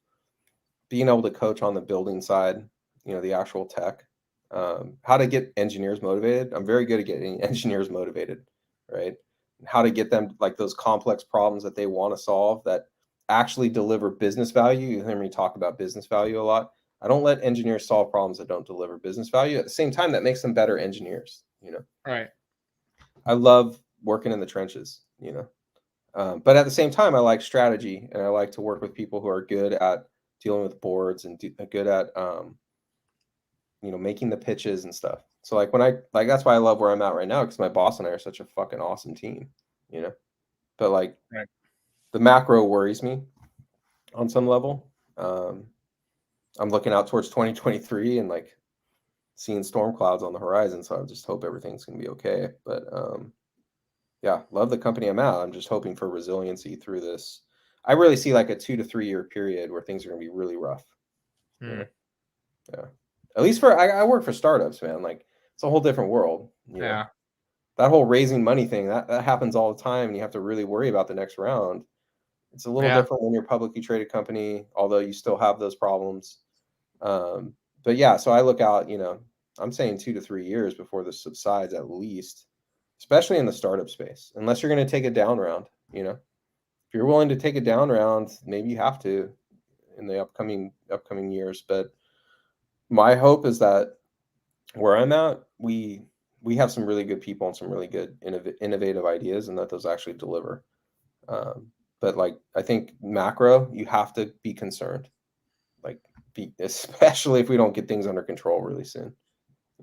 being able to coach on the building side, the actual tech, how to get engineers motivated. I'm very good at getting engineers motivated, right? How to get them like those complex problems that they want to solve that actually deliver business value. You hear me talk about business value a lot. I don't let engineers solve problems that don't deliver business value. At the same time, that makes them better engineers, Right. I love working in the trenches, but at the same time, I like strategy and I like to work with people who are good at dealing with boards and good at making the pitches and stuff. So like that's why I love where I'm at right now, because my boss and I are such a fucking awesome team, But like Right. the macro worries me on some level. I'm looking out towards 2023 and like seeing storm clouds on the horizon. So I just hope everything's gonna be okay. But yeah, love the company I'm at. I'm just hoping for resiliency through this. I really see like a 2 to 3 year period where things are gonna be really rough. Yeah. At least I work for startups, man. Like it's a whole different world. Yeah. That whole raising money thing, that happens all the time, and you have to really worry about the next round. It's a little different when you're a publicly traded company, although you still have those problems. But yeah, so I look out, I'm saying 2 to 3 years before this subsides at least, especially in the startup space, unless you're going to take a down round. If you're willing to take a down round, maybe you have to in the upcoming years. But my hope is that where I'm at, we have some really good people and some really good innovative ideas, and that those actually deliver. But like, I think macro, you have to be concerned, like especially if we don't get things under control really soon.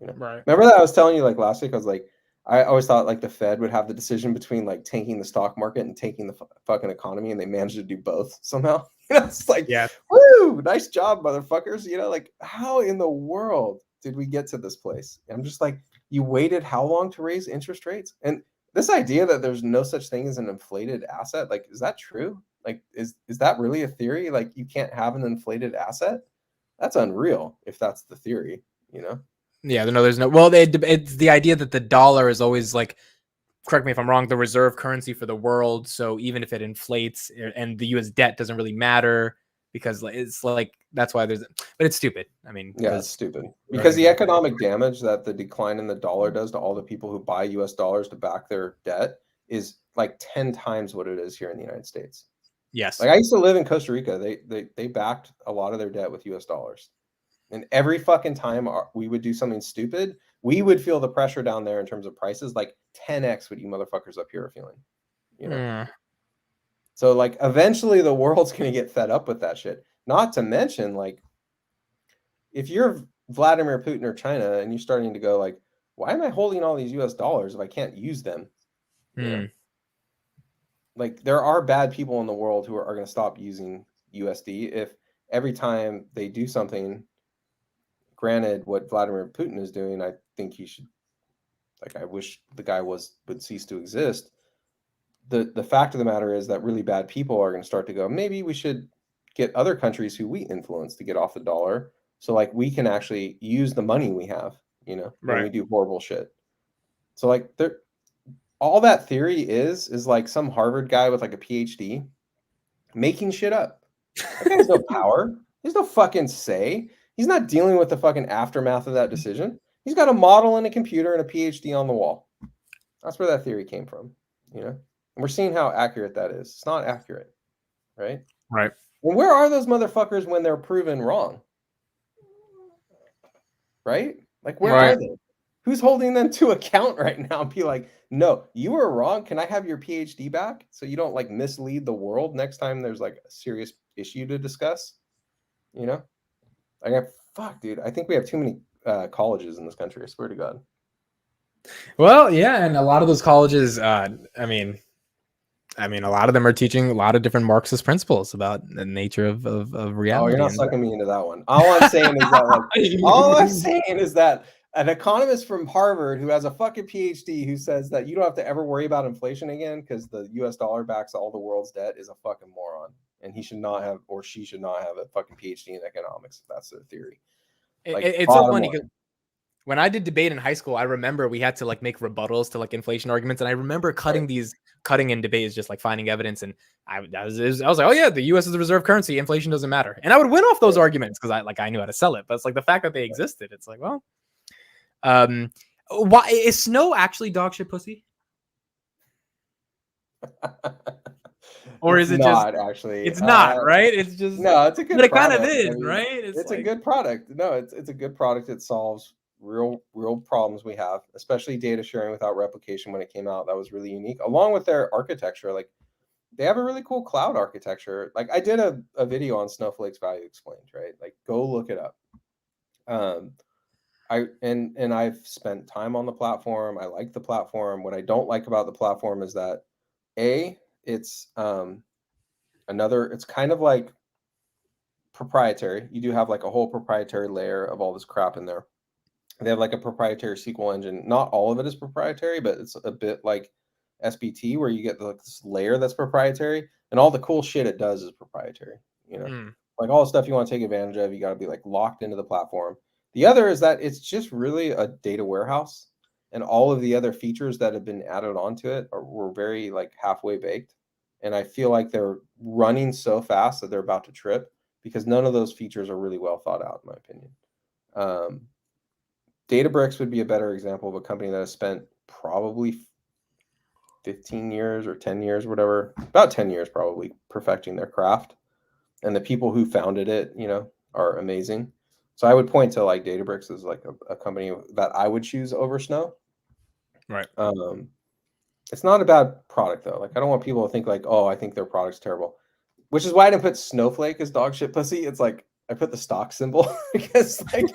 Right. Remember that I was telling you like last week, I was like, I always thought like the Fed would have the decision between like tanking the stock market and tanking the fucking economy, and they managed to do both somehow. It's like, woo, nice job, motherfuckers. Like how in the world did we get to this place? And I'm just like, you waited how long to raise interest rates? And this idea that there's no such thing as an inflated asset, like, is that true? Like, is that really a theory? Like, you can't have an inflated asset? That's unreal if that's the theory, Yeah, there's no. Well, it's the idea that the dollar is always like, correct me if I'm wrong, the reserve currency for the world. So even if it inflates and the U.S. debt doesn't really matter, because it's like that's why there's. But it's stupid. I mean, yeah, it's stupid because the economic damage that the decline in the dollar does to all the people who buy U.S. dollars to back their debt is like 10 times what it is here in the United States. Yes. Like I used to live in Costa Rica. They backed a lot of their debt with U.S. dollars. And every fucking time we would do something stupid, we would feel the pressure down there in terms of prices, like 10x what you motherfuckers up here are feeling. So like eventually the world's gonna get fed up with that shit. Not to mention, like, if you're Vladimir Putin or China and you're starting to go like, why am I holding all these US dollars if I can't use them? Like there are bad people in the world who are gonna stop using USD if every time they do something. Granted, what Vladimir Putin is doing, I think he should, like, I wish the guy would cease to exist. The fact of the matter is that really bad people are going to start to go, maybe we should get other countries who we influence to get off the dollar, so like we can actually use the money we have, when we do horrible shit. So like all that theory is like some Harvard guy with like a PhD making shit up. That guy has no power. He has no fucking say. He's not dealing with the fucking aftermath of that decision. He's got a model and a computer and a PhD on the wall. That's where that theory came from, And we're seeing how accurate that is. It's not accurate, right? Right. And where are those motherfuckers when they're proven wrong? Right? Like, where are they? Who's holding them to account right now and be like, no, you were wrong. Can I have your PhD back so you don't like mislead the world next time there's like a serious issue to discuss? Fuck, dude. I think we have too many colleges in this country. I swear to God. Well, yeah, and a lot of those colleges, I mean, a lot of them are teaching a lot of different Marxist principles about the nature of reality. Oh, you're not sucking me into that one. All I'm saying is that an economist from Harvard who has a fucking PhD who says that you don't have to ever worry about inflation again because the US dollar backs all the world's debt is a fucking moron. And he should not have, or she should not have, a fucking PhD in economics if that's their theory. Like, it's so funny because when I did debate in high school, I remember we had to like make rebuttals to like inflation arguments, and I remember cutting in debates, just like finding evidence. And I was like, oh yeah, the U.S. is the reserve currency, inflation doesn't matter, and I would win off those arguments because I knew how to sell it. But it's like the fact that they existed, it's like, well, why is snow actually dog shit pussy? Or is it not just actually? It's not, right? It's just no. It's a good. But it product. kind of is, right? It's like, a good product. No, it's a good product. It solves real problems we have, especially data sharing without replication. When it came out, that was really unique. Along with their architecture, like they have a really cool cloud architecture. Like I did a video on Snowflake's value explained, right? Like go look it up. and I've spent time on the platform. I like the platform. What I don't like about the platform is that it's it's kind of like proprietary. You do have like a whole proprietary layer of all this crap in there. They have like a proprietary SQL engine. Not all of it is proprietary, but it's a bit like SBT, where you get like this layer that's proprietary, and all the cool shit it does is proprietary. Like all the stuff you want to take advantage of, you got to be like locked into the platform. The other is that it's just really a data warehouse, and all of the other features that have been added onto it were very like halfway baked. And I feel like they're running so fast that they're about to trip, because none of those features are really well thought out, in my opinion. Databricks would be a better example of a company that has spent probably 15 years or 10 years, whatever, about 10 years probably, perfecting their craft. And the people who founded it, are amazing. So I would point to like Databricks as like a company that I would choose over Snow. Right. It's not a bad product though. Like I don't want people to think like, oh, I think their product's terrible, which is why I didn't put Snowflake as dog shit pussy. It's like I put the stock symbol because like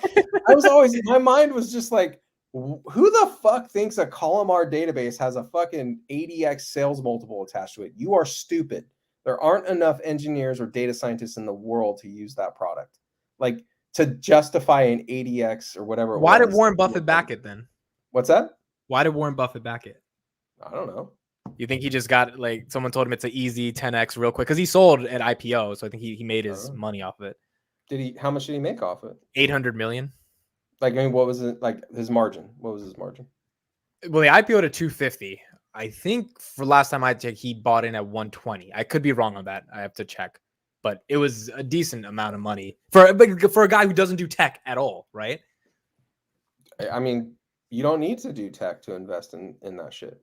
I was always, my mind was just like, who the fuck thinks a columnar database has a fucking 80x sales multiple attached to it? You are stupid. There aren't enough engineers or data scientists in the world to use that product, like to justify an 80x or whatever. Why did Warren Buffett back it then? What's that? Why did Warren Buffett back it? I don't know. You think he just got like someone told him it's an easy 10x real quick? Because he sold at IPO, so I think he made his money off of it. Did he? How much did he make off it? 800 million. Like, I mean, what was it? Like his margin? What was his margin? Well, the IPO to 250. I think for last time I checked, he bought in at 120. I could be wrong on that. I have to check, but it was a decent amount of money for a guy who doesn't do tech at all, right? I mean, you don't need to do tech to invest in that shit,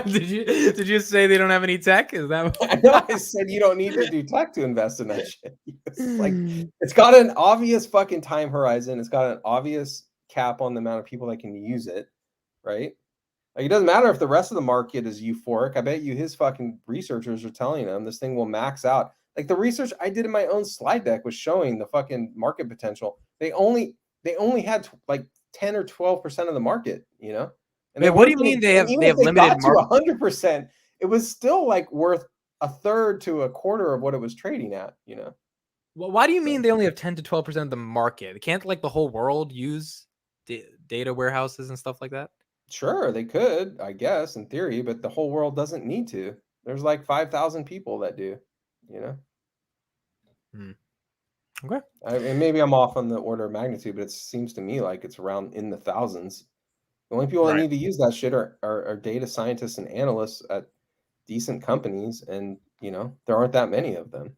Did you say they don't have any tech? Is that I know I said you don't need to do tech to invest in that shit. It's like it's got an obvious fucking time horizon. It's got an obvious cap on the amount of people that can use it, right? Like it doesn't matter if the rest of the market is euphoric. I bet you his fucking researchers are telling him this thing will max out. Like the research I did in my own slide deck was showing the fucking market potential. They only had like 10 or 12% of the market, And wait, what do you mean they have limited market? 100%, it was still like worth a third to a quarter of what it was trading at, Well, why do you mean they only have 10 to 12% of the market? Can't like the whole world use data warehouses and stuff like that? Sure, they could, I guess, in theory, but the whole world doesn't need to. There's like 5,000 people that do, Okay. And maybe I'm off on the order of magnitude, but it seems to me like it's around in the thousands. The only people that need to use that shit are data scientists and analysts at decent companies, and there aren't that many of them.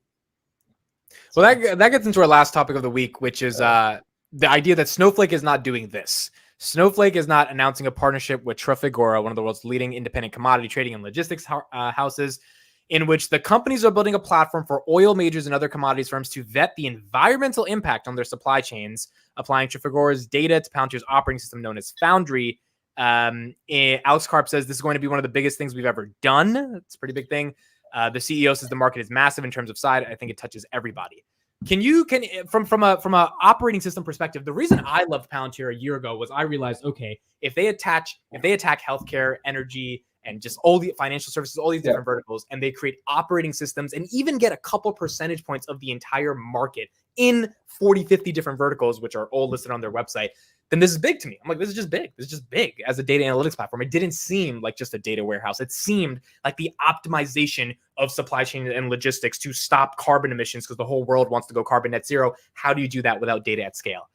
Well, that gets into our last topic of the week, which is the idea that Snowflake is not doing this. Snowflake is not announcing a partnership with Trafigura, one of the world's leading independent commodity trading and logistics houses, in which the companies are building a platform for oil majors and other commodities firms to vet the environmental impact on their supply chains, applying Trafigura's data to Palantir's operating system known as Foundry. Alex Karp says this is going to be one of the biggest things we've ever done. It's a pretty big thing. The CEO says the market is massive in terms of size. I think it touches everybody. From a operating system perspective, the reason I loved Palantir a year ago was I realized, okay, if they attack healthcare, energy, and just all the financial services, all these different verticals, and they create operating systems and even get a couple percentage points of the entire market in 40, 50 different verticals, which are all listed on their website, then this is big to me. I'm like, this is just big. This is just big as a data analytics platform. It didn't seem like just a data warehouse. It seemed like the optimization of supply chain and logistics to stop carbon emissions because the whole world wants to go carbon net zero. How do you do that without data at scale?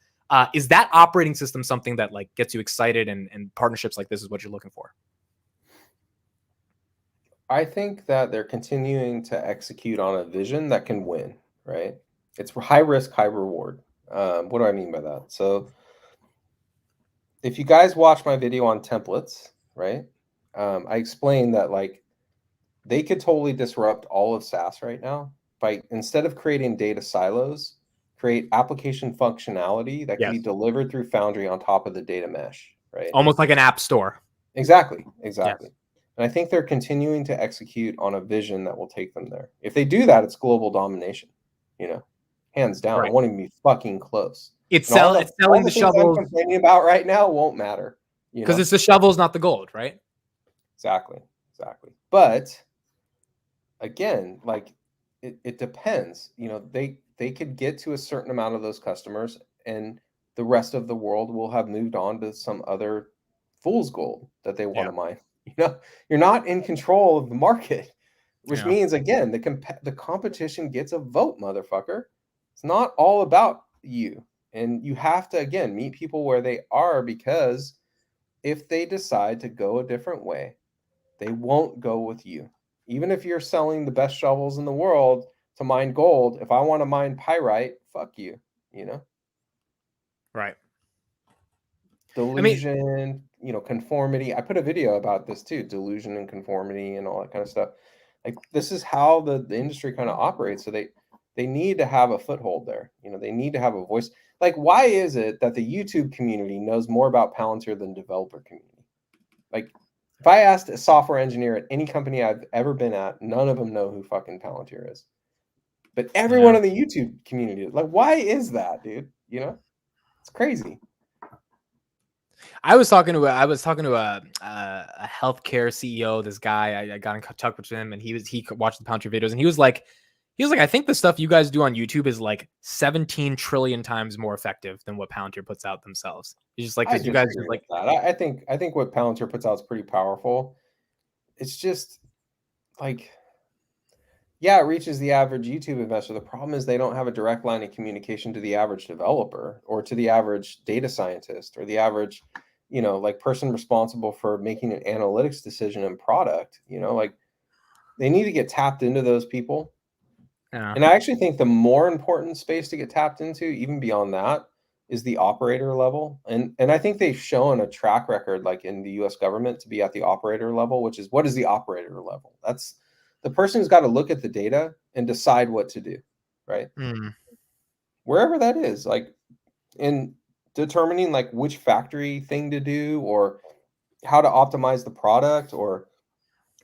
Is that operating system something that like gets you excited and partnerships like this is what you're looking for? I think that they're continuing to execute on a vision that can win, right? It's high risk, high reward. What do I mean by that? So if you guys watch my video on templates, right? I explained that like they could totally disrupt all of SaaS right now by, instead of creating data silos, create application functionality that can be delivered through Foundry on top of the data mesh, right? Almost like an app store. Exactly. Yes. And I think they're continuing to execute on a vision that will take them there. If they do that, it's global domination, hands down. Right. It won't even be fucking close. It's And all selling the things shovels I'm complaining about right now won't matter. You because know? it's the shovels, not the gold, right? Exactly. But again, like it depends. You know, they could get to a certain amount of those customers, and the rest of the world will have moved on to some other fool's gold that they want to mine. You know, you're not in control of the market, which means again the competition gets a vote, motherfucker. It's not all about you, and you have to again meet people where they are, because if they decide to go a different way, they won't go with you. Even if you're selling the best shovels in the world to mine gold, if I want to mine pyrite, fuck you, you know? Right. Delusion, conformity. I put a video about this too, delusion and conformity and all that kind of stuff. Like this is how the industry kind of operates. So they need to have a foothold there. You know, they need to have a voice. Like, why is it that the YouTube community knows more about Palantir than the developer community? Like, if I asked a software engineer at any company I've ever been at, none of them know who fucking Palantir is. But everyone in the YouTube community, like, why is that, dude? You know, it's crazy. I was talking to a healthcare CEO. This guy, I got in touch with him, and he watched the Palantir videos, and he was like, I think the stuff you guys do on YouTube is like 17 trillion times more effective than what Palantir puts out themselves. He's just like, because you guys just like that. I think what Palantir puts out is pretty powerful. It's just like, yeah, it reaches the average YouTube investor. The problem is they don't have a direct line of communication to the average developer or to the average data scientist or the average, like person responsible for making an analytics decision and product. Like they need to get tapped into those people. And I actually think the more important space to get tapped into, even beyond that, is the operator level. And I think they've shown a track record, like in the US government, to be at the operator level, which is, what is the operator level? That's the person who's got to look at the data and decide what to do, right? Wherever that is, like in determining like which factory thing to do or how to optimize the product or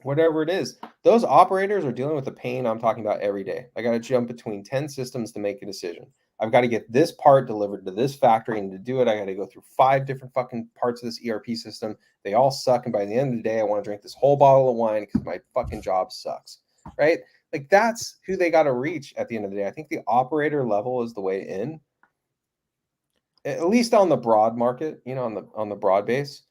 whatever it is, those operators are dealing with the pain I'm talking about every day. I got to jump between 10 systems to make a decision. I've got to get this part delivered to this factory, and to do it, I got to go through 5 different fucking parts of this ERP system. They all suck, and by the end of the day, I want to drink this whole bottle of wine because my fucking job sucks, right? Like that's who they got to reach at the end of the day. I think the operator level is the way in, at least on the broad market, on the broad base.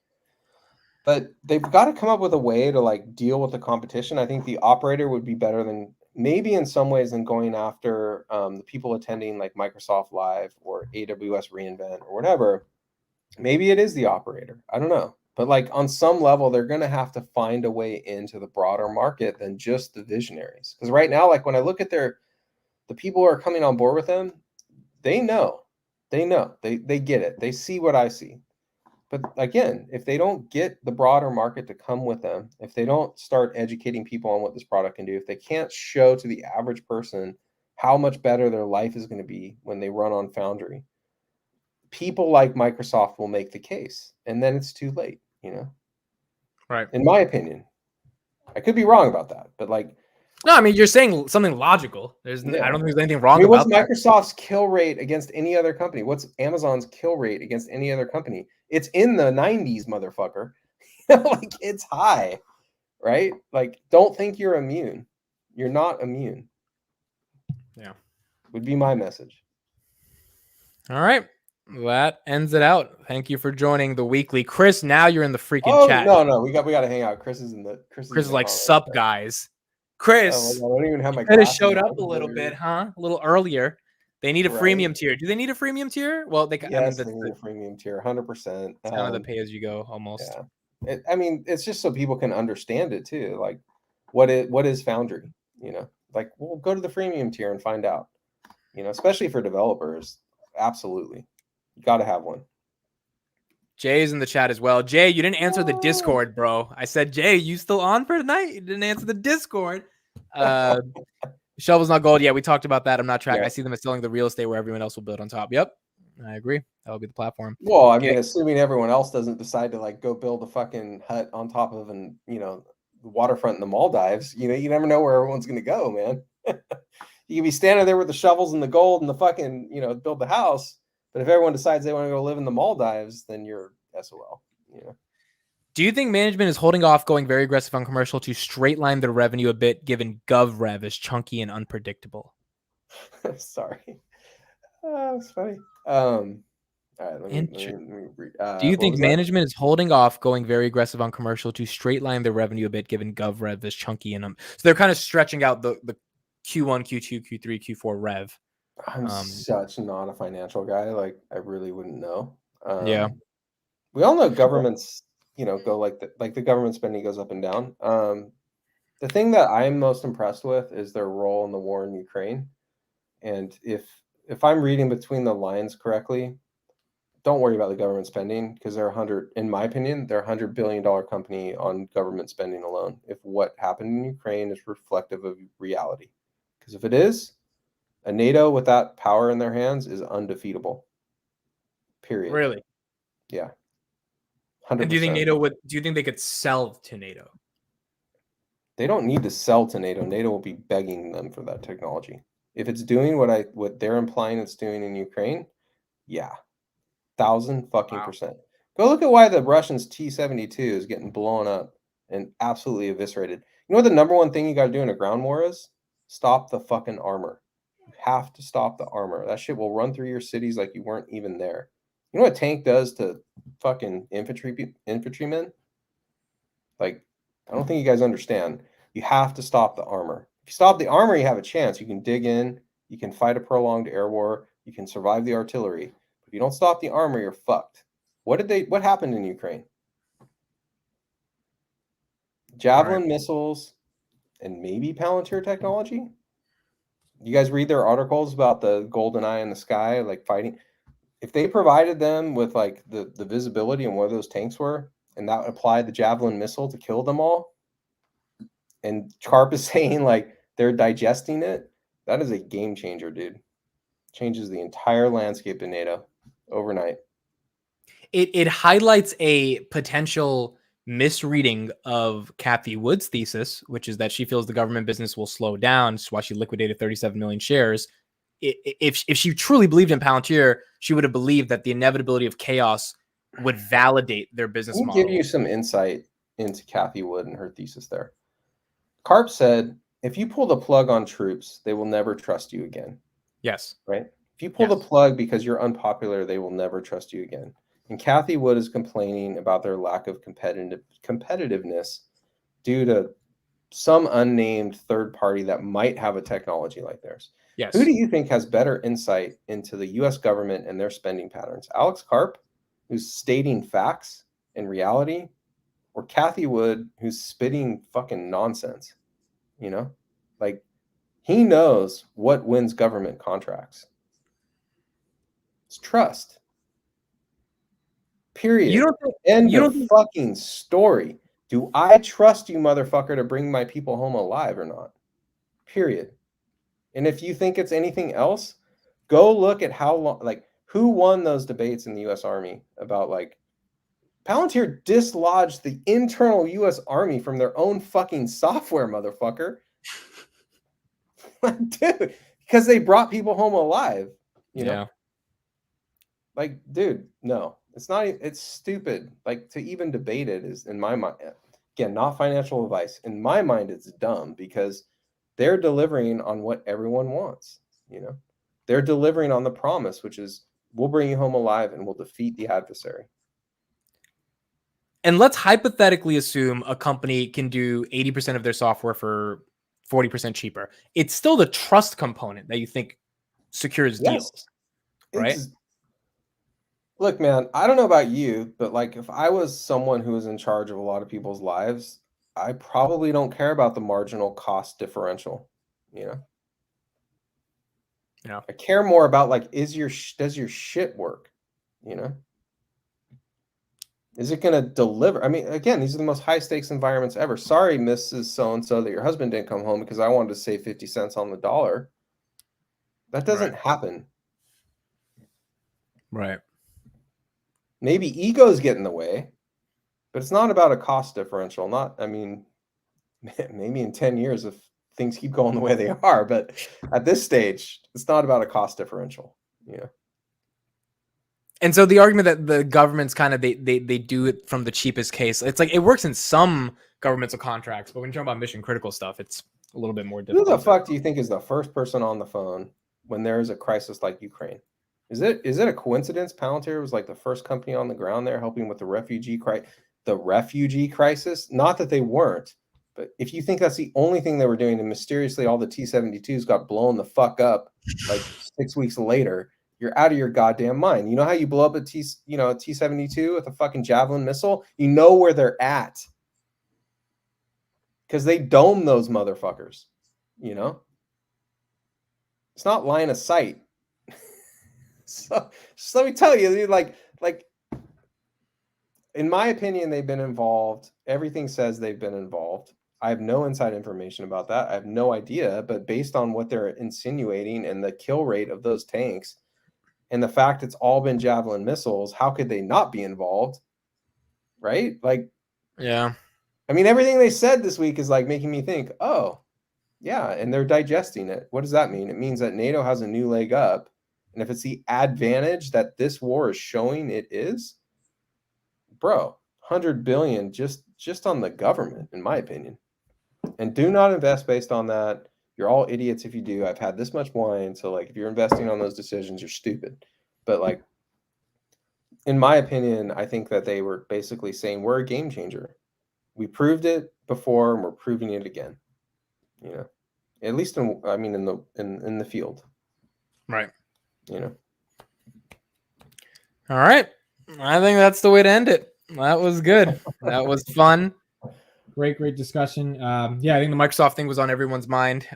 But they've got to come up with a way to like deal with the competition. I think the operator would be better than, maybe in some ways, than going after the people attending like Microsoft Live or AWS reInvent or whatever. Maybe it is the operator. I don't know. But like on some level, they're going to have to find a way into the broader market than just the visionaries. Because right now, like when I look at the people who are coming on board with them, they know, they get it. They see what I see. But again, if they don't get the broader market to come with them, if they don't start educating people on what this product can do, if they can't show to the average person how much better their life is going to be when they run on Foundry, people like Microsoft will make the case, and then it's too late, Right. In my opinion. I could be wrong about that, but like, no, I mean, you're saying something logical. I don't think there's anything wrong about that. What's Microsoft's kill rate against any other company? What's Amazon's kill rate against any other company? It's in the 90s, motherfucker. Like, it's high, right? Like, don't think you're immune. You're not immune. Yeah. Would be my message. All right. That ends it out. Thank you for joining the weekly. Chris, now you're in the freaking chat. No, we got to hang out. Chris is like, sup, guys. Chris, I don't even have my could have showed up a little bit, huh? A little earlier. They need a freemium tier. Do they need a freemium tier? Well, they need a freemium tier, 100%. It's kind of the pay as you go almost. Yeah. It's just so people can understand it too. Like, what is Foundry? Like, we'll go to the freemium tier and find out. Especially for developers, absolutely, you got to have one. Jay's in the chat as well. Jay, you didn't answer the Discord, bro. I said, Jay, you still on for tonight? You didn't answer the Discord. Shovel's not gold. Yeah, we talked about that. I'm not tracking. I see them as selling the real estate where everyone else will build on top. Yep, I agree. That'll be the platform. Well, I mean, assuming everyone else doesn't decide to like go build a fucking hut on top of the waterfront in the Maldives. You never know where everyone's going to go, man. You can be standing there with the shovels and the gold and the fucking, you know, build the house. But if everyone decides they want to go live in the Maldives, then you're SOL. You know. Do you think management is holding off going very aggressive on commercial to straight line their revenue a bit, given GovRev is chunky and unpredictable? Sorry. It's funny. All right, let me Do you what think was that? management is holding off going very aggressive on commercial to straight line their revenue a bit, given GovRev is chunky and so they're kind of stretching out the Q1, Q2, Q3, Q4 rev. I'm such not a financial guy. Like, I really wouldn't know. Yeah. We all know governments, you know, go like the government spending goes up and down. The thing that I'm most impressed with is their role in the war in Ukraine. And if I'm reading between the lines correctly, don't worry about the government spending because in my opinion, they're $100 billion company on government spending alone. If what happened in Ukraine is reflective of reality, because if it is, a NATO with that power in their hands is undefeatable. Period. Really? Yeah. 100%. And do you think NATO would? Do you think they could sell to NATO? They don't need to sell to NATO. NATO will be begging them for that technology. If it's doing what they're implying it's doing in Ukraine, yeah, 1,000% Go look at why the Russians T-72 is getting blown up and absolutely eviscerated. You know what the number one thing you got to do in a ground war is? Stop the fucking armor. You have to stop the armor. That shit will run through your cities like you weren't even there. You know what a tank does to fucking infantrymen? Like, I don't think you guys understand. You have to stop the armor. If you stop the armor, you have a chance. You can dig in. You can fight a prolonged air war. You can survive the artillery. If you don't stop the armor, you're fucked. What happened in Ukraine? Javelin missiles and maybe Palantir technology. You guys read their articles about the golden eye in the sky, like fighting. If they provided them with like the visibility and where those tanks were, and that applied the Javelin missile to kill them all, and Karp is saying like they're digesting it, that is a game changer, dude. Changes the entire landscape in NATO overnight. It highlights a potential misreading of Cathie Wood's thesis, which is that she feels the government business will slow down. That's why she liquidated 37 million shares. If she truly believed in Palantir, she would have believed that the inevitability of chaos would validate their business model. Give you some insight into Cathie Wood and her thesis there. Karp said, if you pull the plug on troops, they will never trust you again. Yes. Right? If you pull the plug because you're unpopular, they will never trust you again. And Cathie Wood is complaining about their lack of competitiveness due to some unnamed third party that might have a technology like theirs. Yes. Who do you think has better insight into the U.S. government and their spending patterns? Alex Karp, who's stating facts and reality, or Cathie Wood, who's spitting fucking nonsense? You know, like he knows what wins government contracts. It's trust. Period. End of fucking story. Do I trust you, motherfucker, to bring my people home alive or not? Period. And if you think it's anything else, go look at how long, like, who won those debates in the U.S. Army about, like, Palantir dislodged the internal U.S. Army from their own fucking software, motherfucker. Dude, because they brought people home alive, you know? Like, dude, no. It's not, it's stupid. Like, to even debate it is, in my mind, again, not financial advice. In my mind, it's dumb because they're delivering on what everyone wants, you know? They're delivering on the promise, which is, we'll bring you home alive and we'll defeat the adversary. And let's hypothetically assume a company can do 80% of their software for 40% cheaper. It's still the trust component that you think secures deals, right? Look, man, I don't know about you, but like if I was someone who was in charge of a lot of people's lives, I probably don't care about the marginal cost differential, you know? Yeah. I care more about like, does your shit work, you know? Is it going to deliver? I mean, again, these are the most high stakes environments ever. Sorry, Mrs. So-and-so, that your husband didn't come home because I wanted to save 50 cents on the dollar. That doesn't happen. Right. Maybe egos get in the way, but it's not about a cost differential. I mean, maybe in 10 years, if things keep going the way they are. But at this stage, it's not about a cost differential. Yeah. And so the argument that the government's kind of they do it from the cheapest case. It's like it works in some governmental contracts, but when you're talking about mission critical stuff, it's a little bit more Who difficult. the fuck do you think is the first person on the phone when there is a crisis like Ukraine? Is it a coincidence Palantir was like the first company on the ground there helping with the refugee crisis? Not that they weren't, but if you think that's the only thing they were doing, and mysteriously all the T-72s got blown the fuck up like 6 weeks later, you're out of your goddamn mind. You know how you blow up a T-72 with a fucking Javelin missile? You know where they're at. Because they dome those motherfuckers, you know? It's not line of sight. So just let me tell you, dude, like, in my opinion, they've been involved. Everything says they've been involved. I have no inside information about that. I have no idea, but based on what they're insinuating and the kill rate of those tanks and the fact it's all been Javelin missiles, how could they not be involved? Right? Like, Yeah. I mean, everything they said this week is like making me think, oh, yeah, and they're digesting it. What does that mean? It means that NATO has a new leg up. And if it's the advantage that this war is showing it is, bro, 100 billion just on the government, in my opinion. And do not invest based on that. You're all idiots if you do. I've had this much wine. So, like, if you're investing on those decisions, you're stupid. But, like, in my opinion, I think that they were basically saying we're a game changer. We proved it before, and we're proving it again. You know, at least in the field, Right. you know. All right. I think that's the way to end it. That was good. That was fun. Great discussion. Yeah, I think the Microsoft thing was on everyone's mind.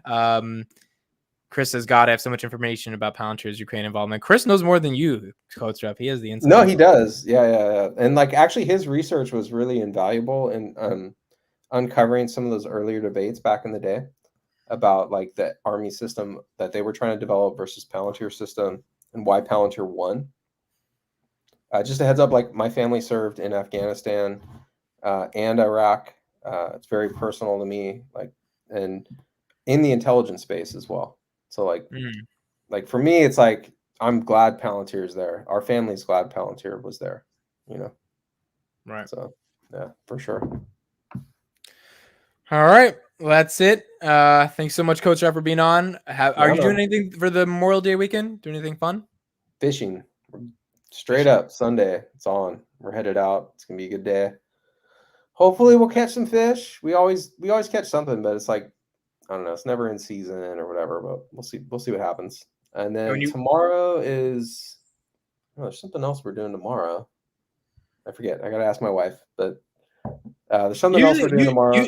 Chris says, God, I have so much information about Palantir's Ukraine involvement. Chris knows more than you, CodeStrap. He has the insight. No, he does. Yeah. And like, actually, his research was really invaluable in uncovering some of those earlier debates back in the day about like the Army system that they were trying to develop versus Palantir system and why Palantir won. Just a heads up, like my family served in Afghanistan and Iraq. It's very personal to me, like, and in the intelligence space as well. So like for me, it's like, I'm glad Palantir is there. Our family's glad Palantir was there, you know? Right. So yeah, for sure. All right. Well, that's it. Thanks so much, Coach Rap, for being on. Are you doing anything for the Memorial Day weekend? Doing anything fun? Fishing. Straight up Sunday. It's on. We're headed out. It's gonna be a good day. Hopefully we'll catch some fish. We always catch something, but it's like, I don't know, it's never in season or whatever, but we'll see what happens. And then tomorrow is there's something else we're doing tomorrow. I forget. I gotta ask my wife, but there's something else we're doing tomorrow.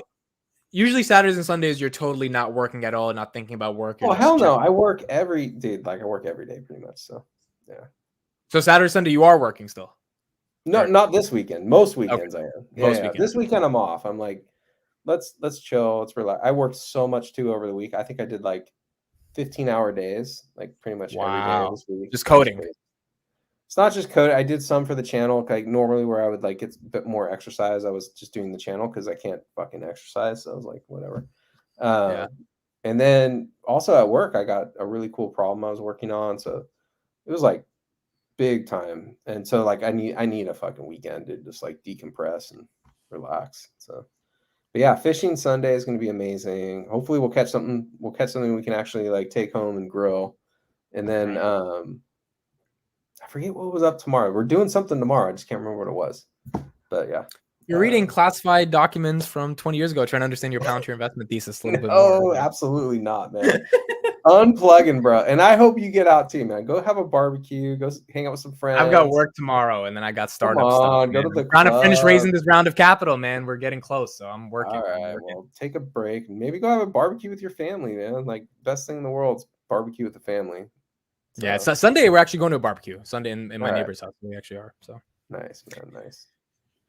Usually Saturdays and Sundays you're totally not working at all and not thinking about work. Oh hell no. I work every day pretty much. So yeah. So Saturday, Sunday you are working still? No, not this weekend. Most weekends I am. Weekends. This weekend I'm off. I'm like, let's chill, let's relax. I worked so much too over the week. I think I did like 15-hour days, like pretty much every day this week. Just coding. It's not just coding. I did some for the channel. Like normally where I would like get a bit more exercise, I was just doing the channel because I can't fucking exercise. So I was like, whatever. And then also at work, I got a really cool problem I was working on. So it was like big time. And so like I need a fucking weekend to just like decompress and relax. So but yeah, fishing Sunday is going to be amazing. Hopefully we'll catch something we can actually like take home and grill. And then I forget what was up tomorrow. We're doing something tomorrow. I just can't remember what it was. But yeah. You're reading classified documents from 20 years ago, trying to understand your Palantir investment thesis a little bit more. Oh, absolutely not, man. Unplugging, bro. And I hope you get out too, man. Go have a barbecue. Go hang out with some friends. I've got work tomorrow, and then I got startup stuff. Go to the trying to finish raising this round of capital, man. We're getting close, so I'm working. All right, well, take a break. Maybe go have a barbecue with your family, man. Like best thing in the world is barbecue with the family. So. Yeah, it's Sunday. We're actually going to a barbecue Sunday in my neighbor's house. We actually are. So nice, man. Nice.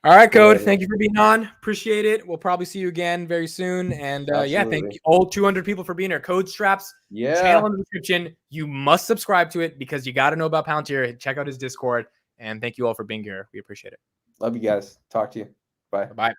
All right, Code. Thank you for being on. Appreciate it. We'll probably see you again very soon. And yeah, thank you all 200 people for being here. CodeStrap's channel in the description. You must subscribe to it because you got to know about Palantir. Check out his Discord. And thank you all for being here. We appreciate it. Love you guys. Talk to you. Bye. Bye.